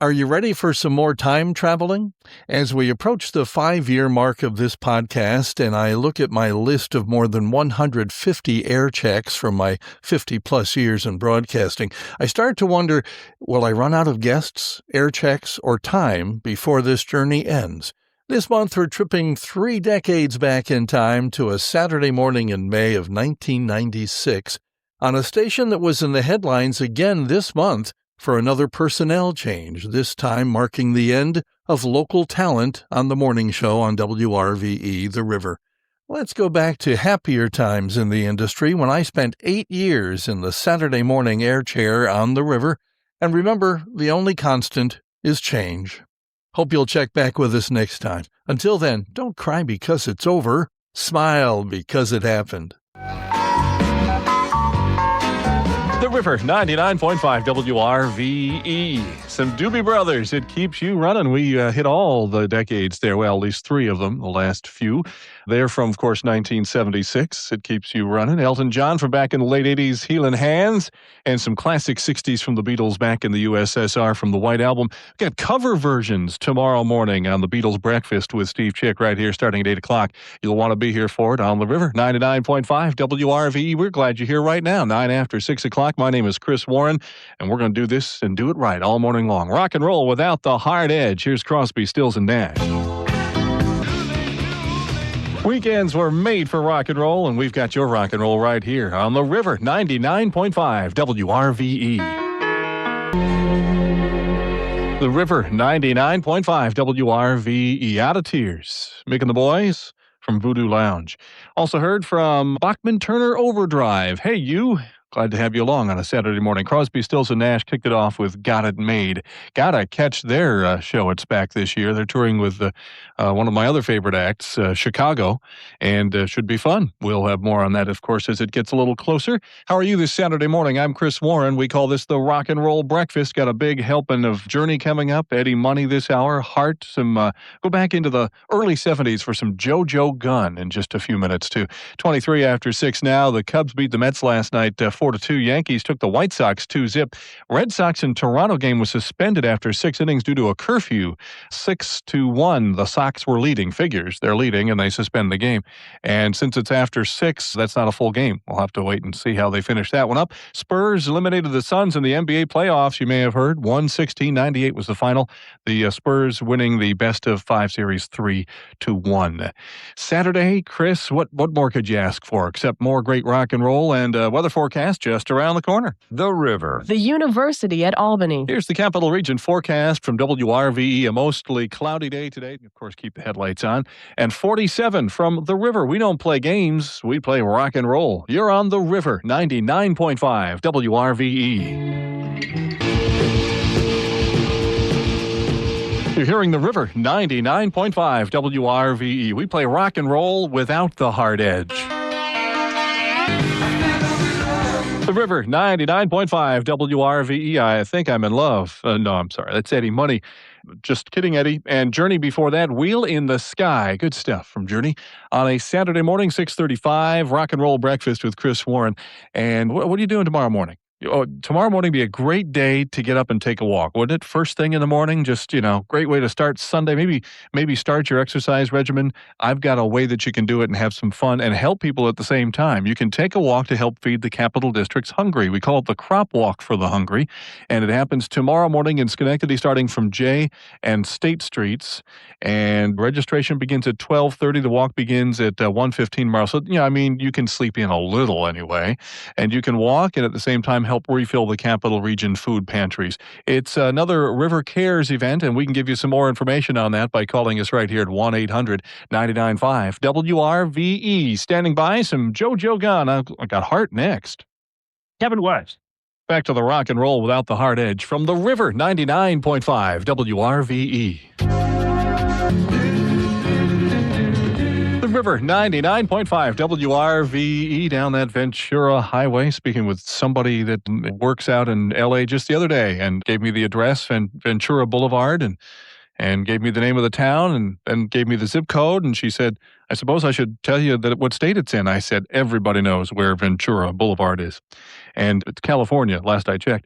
Are you ready for some more time traveling? As we approach the 5-year mark of this podcast, and I look at my list of more than 150 air checks from my 50-plus years in broadcasting, I start to wonder, will I run out of guests, air checks, or time before this journey ends? This month, we're tripping 3 decades back in time to a Saturday morning in May of 1996 on a station that was in the headlines again this month for another personnel change, this time marking the end of local talent on the morning show on WRVE The River. Let's go back to happier times in the industry when I spent 8 years in the Saturday morning air chair on The River, and remember, the only constant is change. Hope you'll check back with us next time. Until then, don't cry because it's over. Smile because it happened. The River, 99.5 WRVE. Some Doobie Brothers. It keeps you running. We hit all the decades there. Well, at least three of them, the last few. They're from, of course, 1976. It keeps you running. Elton John from back in the late 80s, Healin' Hands. And some classic 60s from the Beatles back in the USSR from the White Album. We've got cover versions tomorrow morning on the Beatles Breakfast with Steve Chick right here starting at 8 o'clock. You'll want to be here for it on the River, 99.5 WRVE. We're glad you're here right now, 9 after 6 o'clock. My name is Chris Warren, and we're going to do this and do it right all morning long. Rock and roll without the hard edge. Here's Crosby, Stills, and Nash. Weekends were made for rock and roll, and we've got your rock and roll right here on the River, 99.5 WRVE. The River, 99.5 WRVE. Out of Tears. Mick and the Boys from Voodoo Lounge. Also heard from Bachman Turner Overdrive. Hey, you. Glad to have you along on a Saturday morning. Crosby, Stills, and Nash kicked it off with Got It Made. Gotta catch their show. It's back this year. They're touring with one of my other favorite acts, Chicago, and should be fun. We'll have more on that, of course, as it gets a little closer. How are you this Saturday morning? I'm Chris Warren. We call this the Rock and Roll Breakfast. Got a big helping of Journey coming up. Eddie Money this hour. Heart. Go back into the early 70s for some JoJo Gunn in just a few minutes, too. 23 after 6 now. The Cubs beat the Mets last night 4-2. Yankees took the White Sox 2-zip. Red Sox and Toronto game was suspended after 6 innings due to a curfew. 6-1. The Sox were leading. Figures they're leading, and they suspend the game. And since it's after 6, that's not a full game. We'll have to wait and see how they finish that one up. Spurs eliminated the Suns in the NBA playoffs. You may have heard 116-98 was the final. The Spurs winning the best of 5 series 3-1. Saturday, Chris, what more could you ask for except more great rock and roll and weather forecast just around the corner? The River. The University at Albany. Here's the Capital Region forecast from WRVE. A mostly cloudy day today. Of course, keep the headlights on. And 47 from the River. We don't play games. We play rock and roll. You're on the River, 99.5 WRVE. You're hearing the River, 99.5 WRVE. We play rock and roll without the hard edge. The River, 99.5 WRVE. I think I'm in love. No, I'm sorry. That's Eddie Money. Just kidding, Eddie. And Journey before that, Wheel in the Sky. Good stuff from Journey. On a Saturday morning, 6:35, Rock and Roll Breakfast with Chris Warren. And what are you doing tomorrow morning? Tomorrow morning be a great day to get up and take a walk, wouldn't it? First thing in the morning, just, great way to start Sunday. Maybe start your exercise regimen. I've got a way that you can do it and have some fun and help people at the same time. You can take a walk to help feed the Capital District's hungry. We call it the Crop Walk for the Hungry, and it happens tomorrow morning in Schenectady starting from J and State Streets, and registration begins at 12:30. The walk begins at 1:15 tomorrow. So, you can sleep in a little anyway, and you can walk and at the same time help refill the Capital Region food pantries. It's another River Cares event, and we can give you some more information on that by calling us right here at 1-800-995 WRVE. Standing by, some JoJo Gunn. I got Heart next. Kevin West. Back to the rock and roll without the hard edge from the River, 99.5 WRVE. River, 99.5 WRVE down that Ventura Highway. Speaking with somebody that works out in L.A. just the other day and gave me the address and Ventura Boulevard and gave me the name of the town and gave me the zip code. And she said, I suppose I should tell you what state it's in. I said, everybody knows where Ventura Boulevard is. And it's California, last I checked.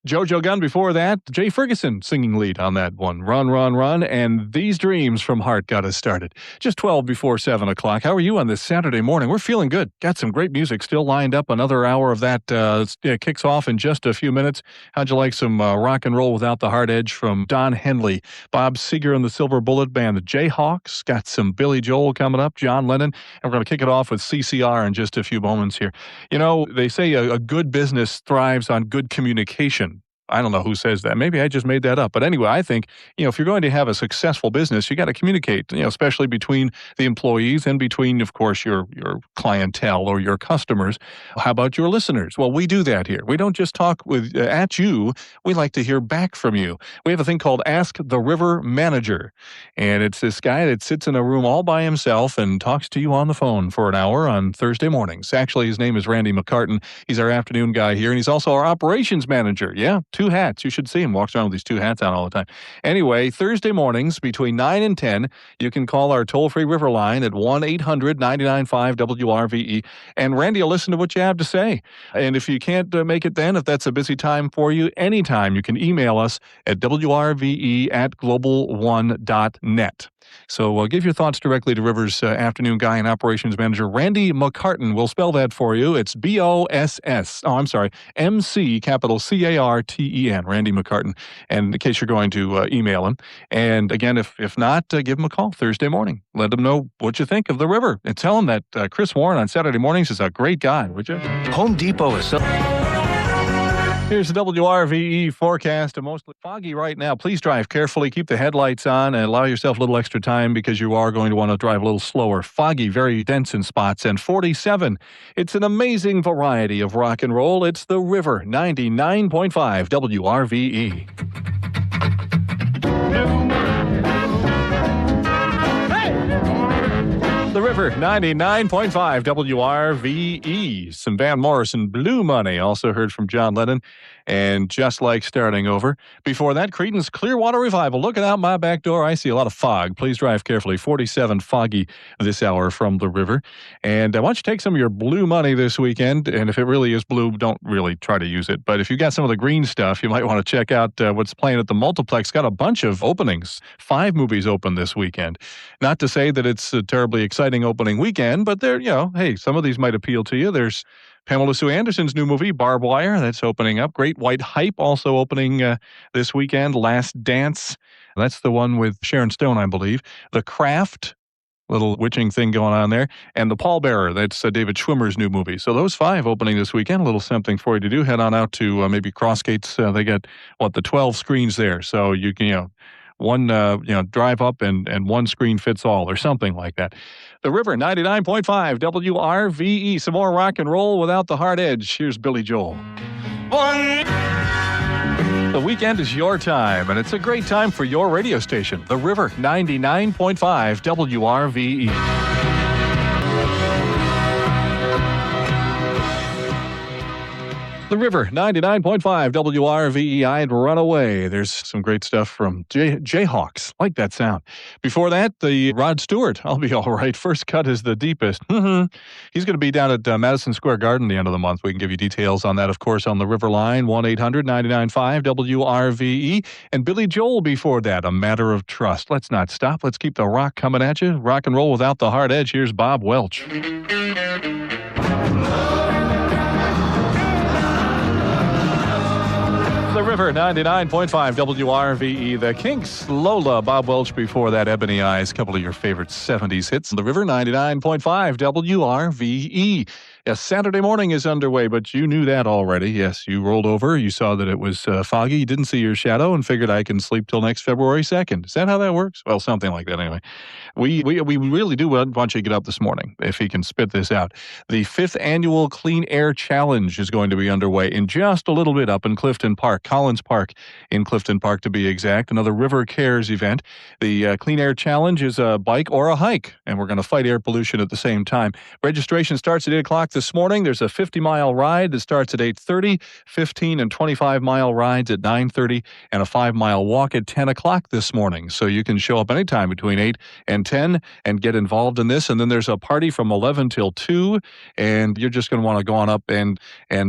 JoJo Gunn before that, Jay Ferguson singing lead on that one. Run, Run, Run, and These Dreams from Heart got us started. Just 12 before 7 o'clock. How are you on this Saturday morning? We're feeling good. Got some great music still lined up. Another hour of that kicks off in just a few minutes. How'd you like some rock and roll without the hard edge from Don Henley, Bob Seger and the Silver Bullet Band, the Jayhawks, got some Billy Joel coming up, John Lennon, and we're going to kick it off with CCR in just a few moments here. They say a good business thrives on good communication. I don't know who says that. Maybe I just made that up. But anyway, I think, if you're going to have a successful business, you got to communicate, especially between the employees and between, of course, your clientele or your customers. How about your listeners? Well, we do that here. We don't just talk at you. We like to hear back from you. We have a thing called Ask the River Manager. And it's this guy that sits in a room all by himself and talks to you on the phone for an hour on Thursday mornings. Actually, his name is Randy McCartan. He's our afternoon guy here, and he's also our operations manager. Yeah, 2 hats. You should see him. Walks around with these 2 hats on all the time. Anyway, Thursday mornings between 9 and 10, you can call our toll-free river line at 1-800-995-WRVE. And Randy will listen to what you have to say. And if you can't make it then, if that's a busy time for you, anytime, you can email us at wrve@globalone.net. So give your thoughts directly to River's afternoon guy and operations manager, Randy McCartan. We'll spell that for you. It's MC, capital CARTEN, Randy McCartan. And in case you're going to email him. And again, if not, give him a call Thursday morning. Let him know what you think of the river. And tell him that Chris Warren on Saturday mornings is a great guy, would you? Home Depot is so... Here's the WRVE forecast. Mostly foggy right now. Please drive carefully. Keep the headlights on and allow yourself a little extra time because you are going to want to drive a little slower. Foggy, very dense in spots, and 47. It's an amazing variety of rock and roll. It's the River 99.5 WRVE. The River 99.5 WRVE. Some Van Morrison, Blue Money. Also heard from John Lennon and Just Like Starting Over. Before that, Creedence Clearwater Revival. Looking out my back door, I see a lot of fog. Please drive carefully. 47 foggy this hour from the river. And why don't you take some of your blue money this weekend? And if it really is blue, don't really try to use it. But if you got some of the green stuff, you might want to check out what's playing at the Multiplex. Got a bunch of openings. 5 movies open this weekend. Not to say that it's a terribly exciting opening weekend, but there, hey, some of these might appeal to you. There's Pamela Sue Anderson's new movie, Barbed Wire, that's opening up. Great White Hype also opening this weekend. Last Dance, that's the one with Sharon Stone, I believe. The Craft, little witching thing going on there. And The Pallbearer, that's David Schwimmer's new movie. So those 5 opening this weekend, a little something for you to do. Head on out to maybe Crossgates. They got, the 12 screens there. So you can, one, drive up and one screen fits all or something like that. The River 99.5 WRVE. Some more rock and roll without the hard edge. Here's Billy Joel. The weekend is your time, and it's a great time for your radio station. The River 99.5 WRVE. The River, 99.5 WRVE, I'd Run Away. There's some great stuff from Jayhawks. Like that sound. Before that, the Rod Stewart, I'll Be All Right. First Cut is the Deepest. He's going to be down at Madison Square Garden the end of the month. We can give you details on that, of course, on the River line, 1-800-995 WRVE. And Billy Joel before that, A Matter of Trust. Let's not stop. Let's keep the rock coming at you. Rock and roll without the hard edge. Here's Bob Welch. The River, 99.5 WRVE. The Kinks, Lola, Bob Welch before that, Ebony Eyes, a couple of your favorite 70s hits. The River, 99.5 WRVE. Yes, Saturday morning is underway, but you knew that already. Yes, you rolled over, you saw that it was foggy, you didn't see your shadow, and figured I can sleep till next February 2nd. Is that how that works? Well, something like that anyway. We really do want you to get up this morning, if he can spit this out. The 5th Annual Clean Air Challenge is going to be underway in just a little bit up in Clifton Park, Collins Park in Clifton Park to be exact, another River Cares event. The Clean Air Challenge is a bike or a hike, and we're going to fight air pollution at the same time. Registration starts at 8 o'clock this morning. There's a 50-mile ride that starts at 8:30, 15 and 25-mile rides at 9:30, and a 5-mile walk at 10 o'clock this morning. So you can show up anytime between 8 and 10 and get involved in this. And then there's a party from 11 till 2, and you're just going to want to go on up and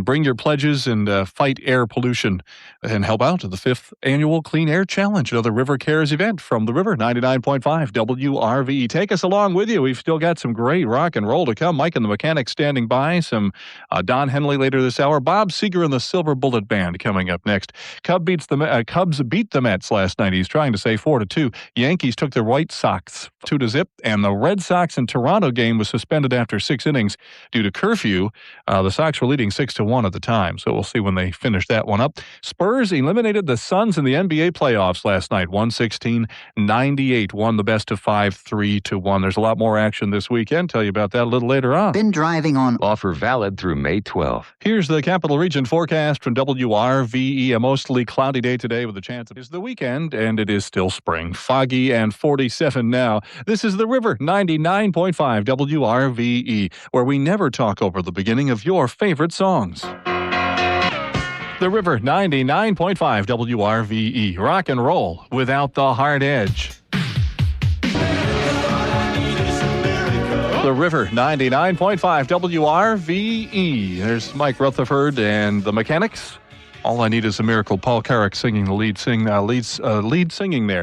bring your pledges and fight air pollution and help out at the 5th Annual Clean Air Challenge, another River Cares event from the River, 99.5 WRVE. Take us along with you. We've still got some great rock and roll to come. Mike and the Mechanic standing by. by. Some Don Henley later this hour. Bob Seger and the Silver Bullet Band coming up next. Cubs beat the Mets last night. He's trying to say 4-2. Yankees took the White Sox 2-0, and the Red Sox and Toronto game was suspended after 6 innings due to curfew. The Sox were leading 6-1 at the time, so we'll see when they finish that one up. Spurs eliminated the Suns in the NBA playoffs last night. 116-98. Won the best of 5, 3-1. There's a lot more action this weekend. Tell you about that a little later on. Been driving on. Offer valid through May 12th. Here's the Capital Region forecast from WRVE. A mostly cloudy day today with a chance it is the weekend, and it is still spring. Foggy and 47 now. This is The River, 99.5 WRVE, where we never talk over the beginning of your favorite songs. The River, 99.5 WRVE. Rock and roll without the hard edge. The River, 99.5 WRVE. There's Mike Rutherford and the Mechanics. All I Need Is a Miracle. Paul Carrick singing the lead singing there.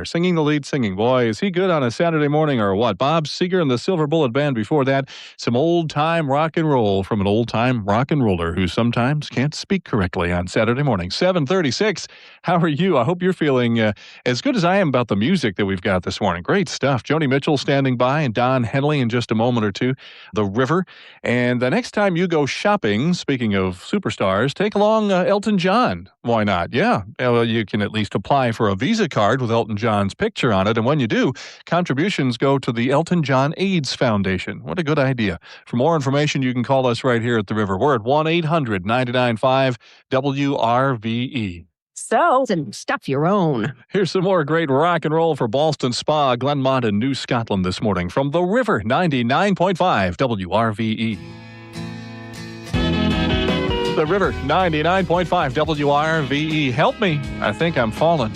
Singing the lead singing. Boy, is he good on a Saturday morning or what? Bob Seger and the Silver Bullet Band before that. Some old-time rock and roll from an old-time rock and roller who sometimes can't speak correctly on Saturday morning. 7:36. How are you? I hope you're feeling as good as I am about the music that we've got this morning. Great stuff. Joni Mitchell standing by and Don Henley in just a moment or two. The River. And the next time you go shopping, speaking of superstars, take along Elton John. Why not? Yeah. Well, you can at least apply for a Visa card with Elton John's picture on it. And when you do, contributions go to the Elton John AIDS Foundation. What a good idea. For more information, you can call us right here at The River. We're at 1-800-995-WRVE. So, and stuff your own. Here's some more great rock and roll for Ballston Spa, Glenmont, and New Scotland this morning from The River, 99.5 WRVE. The River, 99.5 WRVE. Help Me, I Think I'm Falling,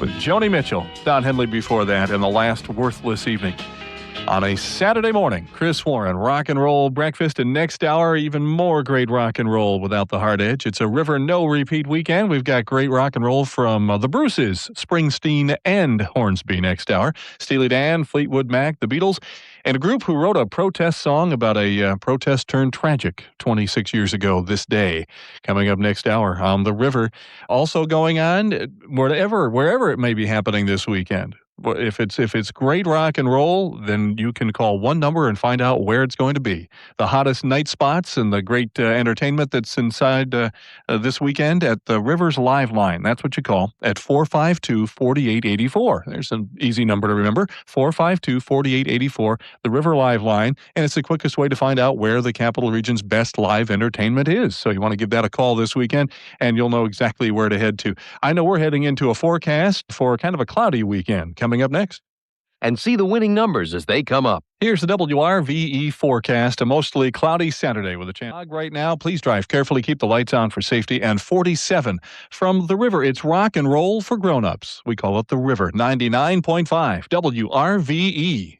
with Joni Mitchell. Don Henley before that, and The Last Worthless Evening. On a Saturday morning, Chris Warren, rock and roll breakfast, and next hour, even more great rock and roll without the hard edge. It's a River no repeat weekend. We've got great rock and roll from the Bruces, Springsteen, and Hornsby next hour. Steely Dan, Fleetwood Mac, the Beatles, and a group who wrote a protest song about a protest turned tragic 26 years ago this day. Coming up next hour on The River. Also going on wherever it may be happening this weekend. If it's great rock and roll, then you can call one number and find out where it's going to be. The hottest night spots and the great entertainment that's inside this weekend at the Rivers Live Line. That's what you call at 452-4884. There's an easy number to remember, 452-4884, the River Live Line, and it's the quickest way to find out where the Capital Region's best live entertainment is. So you want to give that a call this weekend, and you'll know exactly where to head to. I know we're heading into a forecast for kind of a cloudy weekend. Coming up next. And see the winning numbers as they come up. Here's the WRVE forecast. A mostly cloudy Saturday with a chance. Right now, please drive carefully. Keep the lights on for safety. And 47 from The River. It's rock and roll for grown-ups. We call it The River. 99.5 WRVE.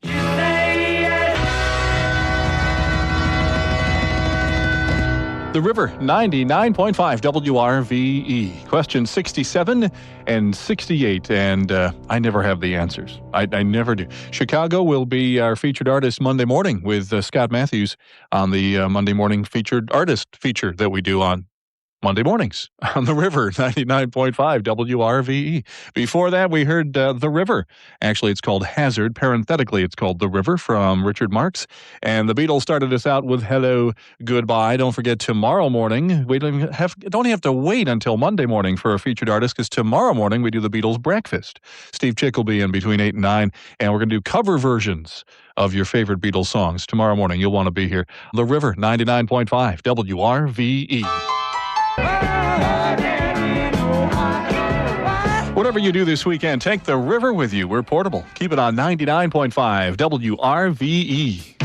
The River, 99.5 WRVE. Question 67 and 68, and I never have the answers. I never do. Chicago will be our featured artist Monday morning with Scott Matthews on the Monday morning featured artist feature that we do on Monday mornings on The River, 99.5 WRVE. Before that, we heard The River. Actually, it's called Hazard. Parenthetically, it's called The River from Richard Marx. And the Beatles started us out with Hello, Goodbye. Don't forget, tomorrow morning, we don't have to wait until Monday morning for a featured artist, because tomorrow morning we do the Beatles breakfast. Steve Chick will be in between 8 and 9, and we're going to do cover versions of your favorite Beatles songs. Tomorrow morning, you'll want to be here. The River, 99.5 WRVE. Whatever you do this weekend, take The River with you. We're portable. Keep it on 99.5 WRVE.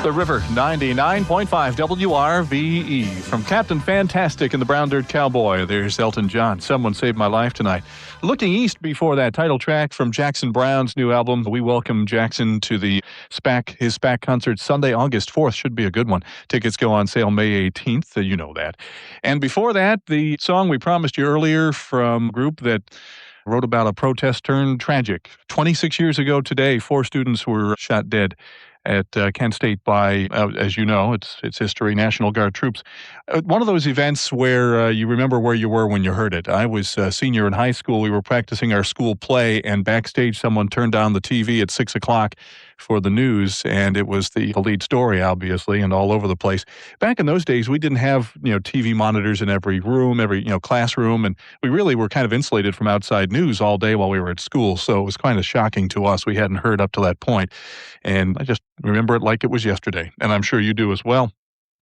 The River, 99.5 WRVE. From Captain Fantastic and the Brown Dirt Cowboy, there's Elton John. Someone Saved My Life Tonight. Looking East before that, title track from Jackson Browne's new album. We welcome Jackson to his SPAC concert Sunday, August 4th. Should be a good one. Tickets go on sale May 18th. You know that. And before that, the song we promised you earlier from a group that wrote about a protest turned tragic. 26 years ago today, 4 students were shot dead at Kent State by, as you know, it's history, National Guard troops. One of those events where you remember where you were when you heard it. I was a senior in high school. We were practicing our school play, and backstage someone turned on the TV at 6 o'clock for the news, and it was the lead story, obviously, and all over the place. Back in those days, we didn't have, TV monitors in every room, every, classroom, and we really were kind of insulated from outside news all day while we were at school, so it was kind of shocking to us. We hadn't heard up to that point, and I just remember it like it was yesterday, and I'm sure you do as well.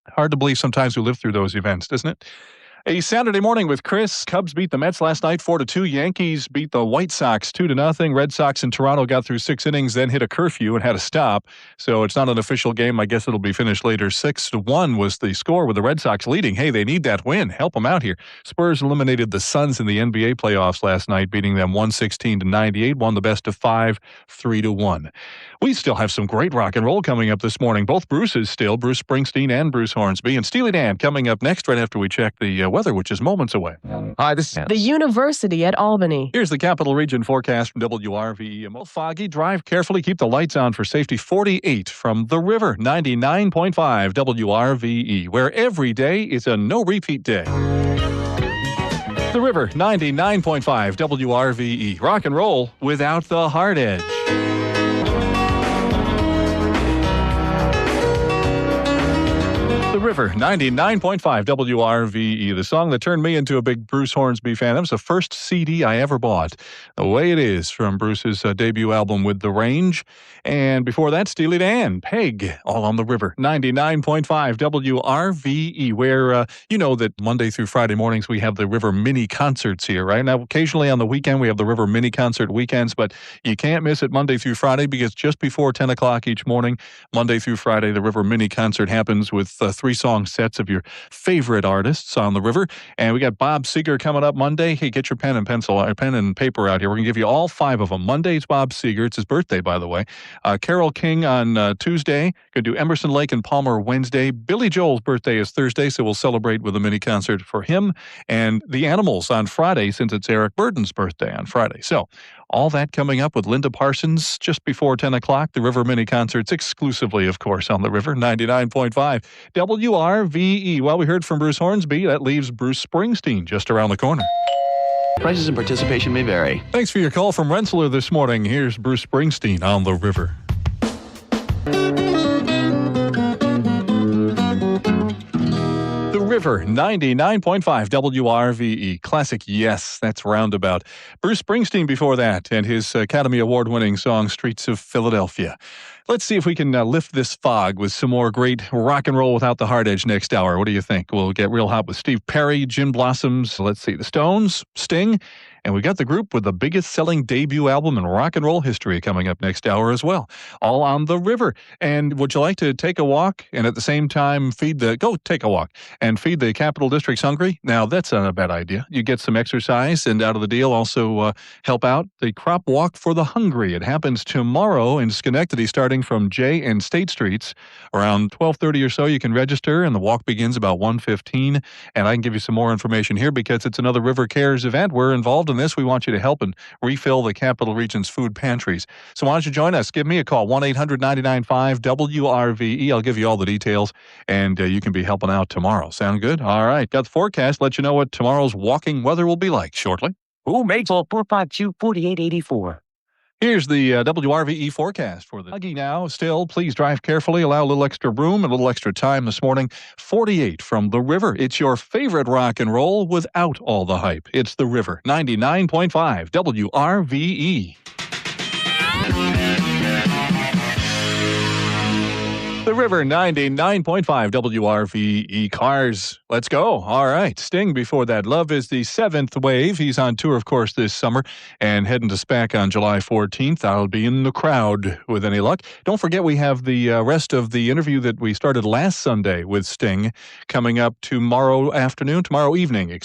Hard to believe sometimes we live through those events, isn't it? A Saturday morning with Chris. Cubs beat the Mets last night 4-2. Yankees beat the White Sox 2-0. Red Sox in Toronto got through 6 innings, then hit a curfew and had to stop. So it's not an official game. I guess it'll be finished later. 6-1 was the score with the Red Sox leading. Hey, they need that win. Help them out here. Spurs eliminated the Suns in the NBA playoffs last night, beating them 116-98. Won the best of 5, 3-1. We still have some great rock and roll coming up this morning. Both Bruces still, Bruce Springsteen and Bruce Hornsby. And Steely Dan coming up next right after we check the weather, which is moments away. Hi, this is The University at Albany. Here's the Capital Region forecast from WRVE. A little foggy. Drive carefully. Keep the lights on for safety. 48 from the river. 99.5 WRVE, where every day is a no-repeat day. The river. 99.5 WRVE. Rock and roll without the hard edge. The River, 99.5 WRVE, the song that turned me into a big Bruce Hornsby fan. That was the first CD I ever bought. The Way It Is from Bruce's debut album With the Range. And before that, Steely Dan, Peg, all on the River, 99.5 WRVE, where you know that Monday through Friday mornings we have the River mini concerts here, right? Now, occasionally on the weekend we have the River mini concert weekends, but you can't miss it Monday through Friday because just before 10 o'clock each morning, Monday through Friday, the River mini concert happens with 3-song sets of your favorite artists on the River. And we got Bob Seger coming up Monday. Hey, get your pen and pencil, or pen and paper out here. We're going to give you all 5 of them. Monday's Bob Seger. It's his birthday, by the way. Carole King on Tuesday. Going to do Emerson, Lake and Palmer Wednesday. Billy Joel's birthday is Thursday, so we'll celebrate with a mini concert for him. And The Animals on Friday, since it's Eric Burden's birthday on Friday. So all that coming up with Linda Parsons just before 10 o'clock. The River mini concerts exclusively, of course, on the River, 99.5 WRVE. Well, we heard from Bruce Hornsby. That leaves Bruce Springsteen just around the corner. Prices and participation may vary. Thanks for your call from Rensselaer this morning. Here's Bruce Springsteen on the River. The River, 99.5 WRVE. Classic, yes, that's Roundabout. Bruce Springsteen before that, and his Academy Award-winning song, Streets of Philadelphia. Let's see if we can lift this fog with some more great rock and roll without the hard edge next hour. What do you think? We'll get real hot with Steve Perry, Gin Blossoms, let's see, the Stones, Sting, and we got the group with the biggest selling debut album in rock and roll history coming up next hour as well. All on the River. And would you like to take a walk and at the same time go take a walk and feed the Capital District's hungry? Now, that's not a bad idea. You get some exercise, and out of the deal also help out the Crop Walk for the Hungry. It happens tomorrow in Schenectady, starting from J and State Streets. Around 12:30 or so, you can register, and the walk begins about 1:15. And I can give you some more information here because it's another River Cares event. We're involved in this. We want you to help and refill the Capital Region's food pantries. So why don't you join us? Give me a call, 1-800-995-WRVE. I'll give you all the details, and you can be helping out tomorrow. Sound good? All right. Got the forecast. Let you know what tomorrow's walking weather will be like shortly. Who makes all 452-4884? Here's the WRVE forecast for the Huggy now. Still, please drive carefully. Allow a little extra room and a little extra time this morning. 48 from the River. It's your favorite rock and roll without all the hype. It's the River, 99.5 WRVE. The River, 99.5 WRVE. Cars, let's go. All right. Sting before that. Love is the 7th Wave. He's on tour, of course, this summer and heading to SPAC on July 14th. I'll be in the crowd with any luck. Don't forget we have the rest of the interview that we started last Sunday with Sting coming up tomorrow evening,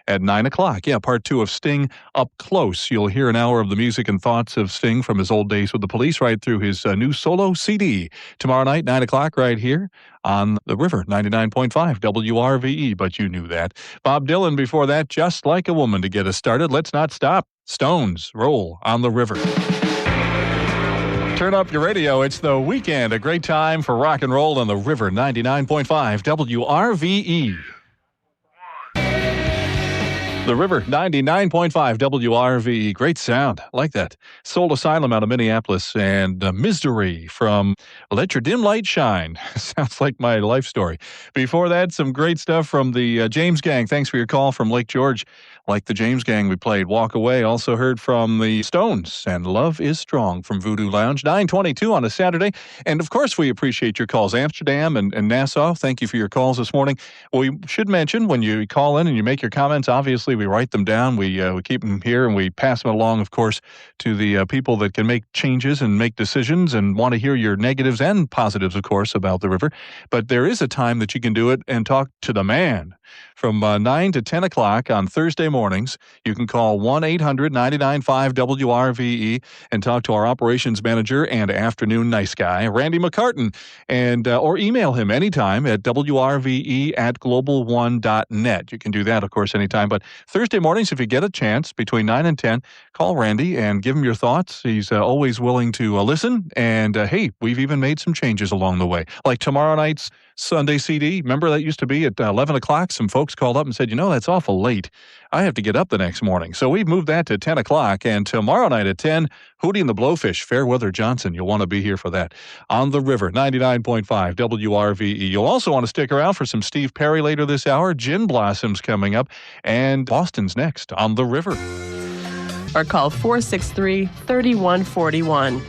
at 9 o'clock. Yeah, part 2 of Sting Up Close. You'll hear an hour of the music and thoughts of Sting from his old days with the Police right through his new solo CD. Tomorrow night, 9 o'clock, right here on the River, 99.5 WRVE, but you knew that. Bob Dylan before that, Just Like a Woman to get us started. Let's not stop. Stones roll on the River. Turn up your radio. It's the weekend. A great time for rock and roll on the River 99.5 WRVE. The River 99.5 WRVE. Great sound. Like that. Soul Asylum out of Minneapolis and Misery from Let Your Dim Light Shine. Sounds like my life story. Before that, some great stuff from the James Gang. Thanks for your call from Lake George. Like the James Gang, we played Walk Away. Also heard from the Stones and Love is Strong from Voodoo Lounge. 9:22 on a Saturday. And of course, we appreciate your calls. Amsterdam and Nassau, thank you for your calls this morning. We should mention when you call in and you make your comments, obviously we write them down. We keep them here and we pass them along, of course, to the people that can make changes and make decisions and want to hear your negatives and positives, of course, about the river. But there is a time that you can do it and talk to the man. From 9 to 10 o'clock on Thursday mornings, you can call 1-800-995-WRVE and talk to our operations manager and afternoon nice guy, Randy McCartan, and or email him anytime at WRVE@globalone.net. You can do that, of course, anytime. But Thursday mornings, if you get a chance, between 9 and 10, call Randy and give him your thoughts. He's always willing to listen. And, hey, we've even made some changes along the way. Like tomorrow night's Sunday CD. Remember that used to be at 11 o'clock? Some folks called up and said, that's awful late. I have to get up the next morning. So we've moved that to 10 o'clock. And tomorrow night at 10, Hootie and the Blowfish, Fairweather Johnson. You'll want to be here for that. On the River, 99.5 WRVE. You'll also want to stick around for some Steve Perry later this hour. Gin Blossoms coming up. And Boston's next on the River. Or call 463-3141.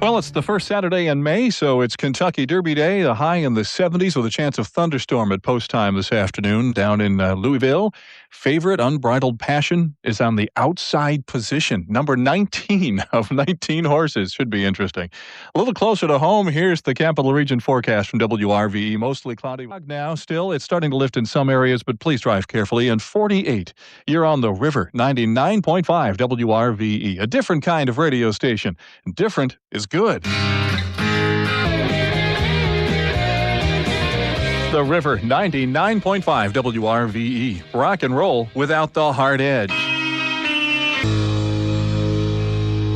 Well, it's the first Saturday in May, so it's Kentucky Derby Day, the high in the 70s with a chance of thunderstorm at post time this afternoon down in Louisville. Favorite Unbridled Passion is on the outside position, number 19 of 19 horses. Should be interesting. A little closer to home, here's the Capital Region forecast from WRVE. Mostly cloudy now still. It's starting to lift in some areas, but please drive carefully. And 48, you're on the River, 99.5 WRVE, a different kind of radio station. Different is good. The River, 99.5 WRVE. Rock and roll without the hard edge.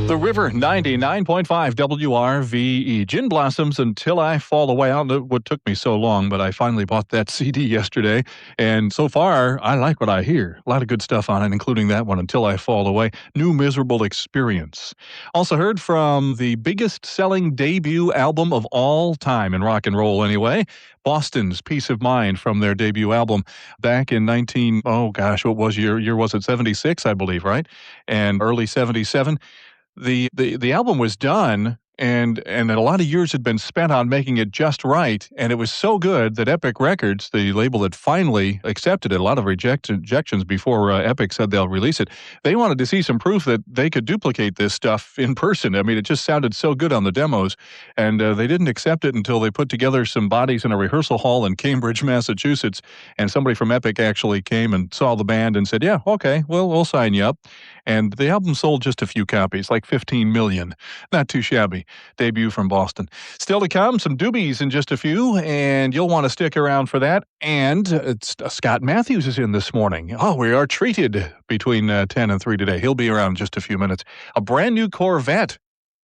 The River, 99.5 WRVE. Gin Blossoms, Until I Fall Away. I don't know what took me so long, but I finally bought that CD yesterday. And so far, I like what I hear. A lot of good stuff on it, including that one, Until I Fall Away. New Miserable Experience. Also heard from the biggest selling debut album of all time in rock and roll anyway. Boston's Peace of Mind from their debut album back in what was year was it? 76, I believe, right? And early 77. The album was done, and a lot of years had been spent on making it just right, and it was so good that Epic Records, the label that finally accepted it, a lot of rejections before Epic said they'll release it, they wanted to see some proof that they could duplicate this stuff in person. I mean, it just sounded so good on the demos, and they didn't accept it until they put together some bodies in a rehearsal hall in Cambridge, Massachusetts, and somebody from Epic actually came and saw the band and said, yeah, okay, we'll sign you up. And the album sold just a few copies, like 15 million. Not too shabby. Debut from Boston. Still to come, some doobies in just a few, and you'll want to stick around for that. And Scott Matthews is in this morning. Oh, we are treated between 10 and 3 today. He'll be around in just a few minutes. A brand new Corvette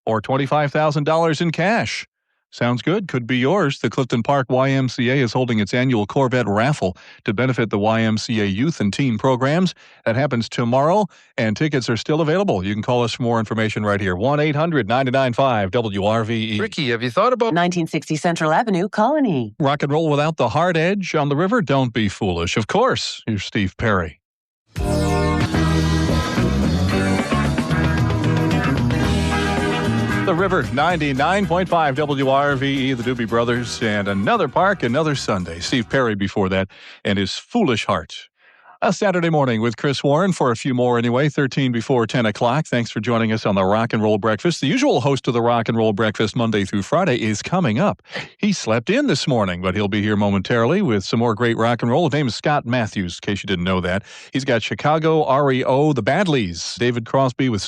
or $25,000 in cash. Sounds good. Could be yours. The Clifton Park YMCA is holding its annual Corvette raffle to benefit the YMCA youth and teen programs. That happens tomorrow, and tickets are still available. You can call us for more information right here. 1-800-995-WRVE. Ricky, have you thought about 1960 Central Avenue, Colony. Rock and roll without the hard edge on the river? Don't be foolish. Of course, here's Steve Perry. The River, 99.5 WRVE, the Doobie Brothers, and Another Park, Another Sunday. Steve Perry before that, and his Foolish Heart. A Saturday morning with Chris Warren for a few more anyway, 13 before 10 o'clock. Thanks for joining us on the Rock and Roll Breakfast. The usual host of the Rock and Roll Breakfast Monday through Friday is coming up. He slept in this morning, but he'll be here momentarily with some more great rock and roll. His name is Scott Matthews, in case you didn't know that. He's got Chicago, REO, the Badleys, David Crosby with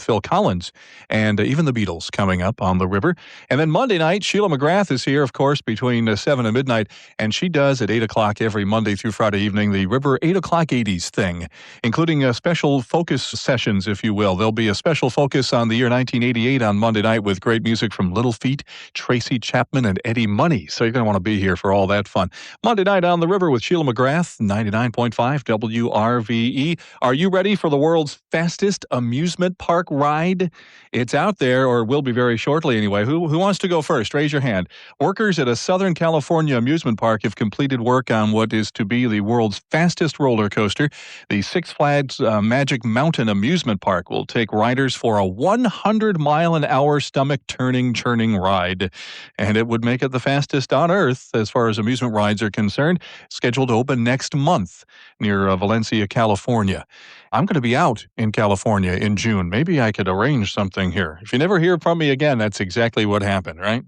Phil Collins, and even the Beatles coming up on the river. And then Monday night, Sheila McGrath is here, of course, between 7 and midnight, and she does at 8 o'clock every Monday through Friday evening the the River 8 o'clock 80s thing, including special focus sessions, if you will. There'll be a special focus on the year 1988 on Monday night with great music from Little Feat, Tracy Chapman, and Eddie Money. So you're going to want to be here for all that fun. Monday night on the river with Sheila McGrath, 99.5 WRVE. Are you ready for the world's fastest amusement park ride? It's out there, or will be very shortly anyway. Who wants to go first? Raise your hand. Workers at a Southern California amusement park have completed work on what is to be the world's fastest roller coaster. The Six Flags Magic Mountain Amusement Park will take riders for a 100-mile-an-hour stomach-turning, churning ride. And it would make it the fastest on Earth as far as amusement rides are concerned. Scheduled to open next month near Valencia, California. I'm going to be out in California in June. Maybe I could arrange something here. If you never hear from me again, that's exactly what happened, right?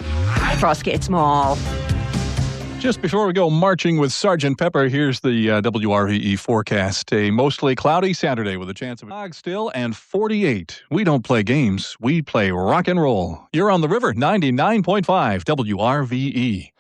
Frostgate Mall. Just before we go marching with Sergeant Pepper, here's the WRVE forecast. A mostly cloudy Saturday with a chance of fog still and 48. We don't play games. We play rock and roll. You're on the river, 99.5 WRVE.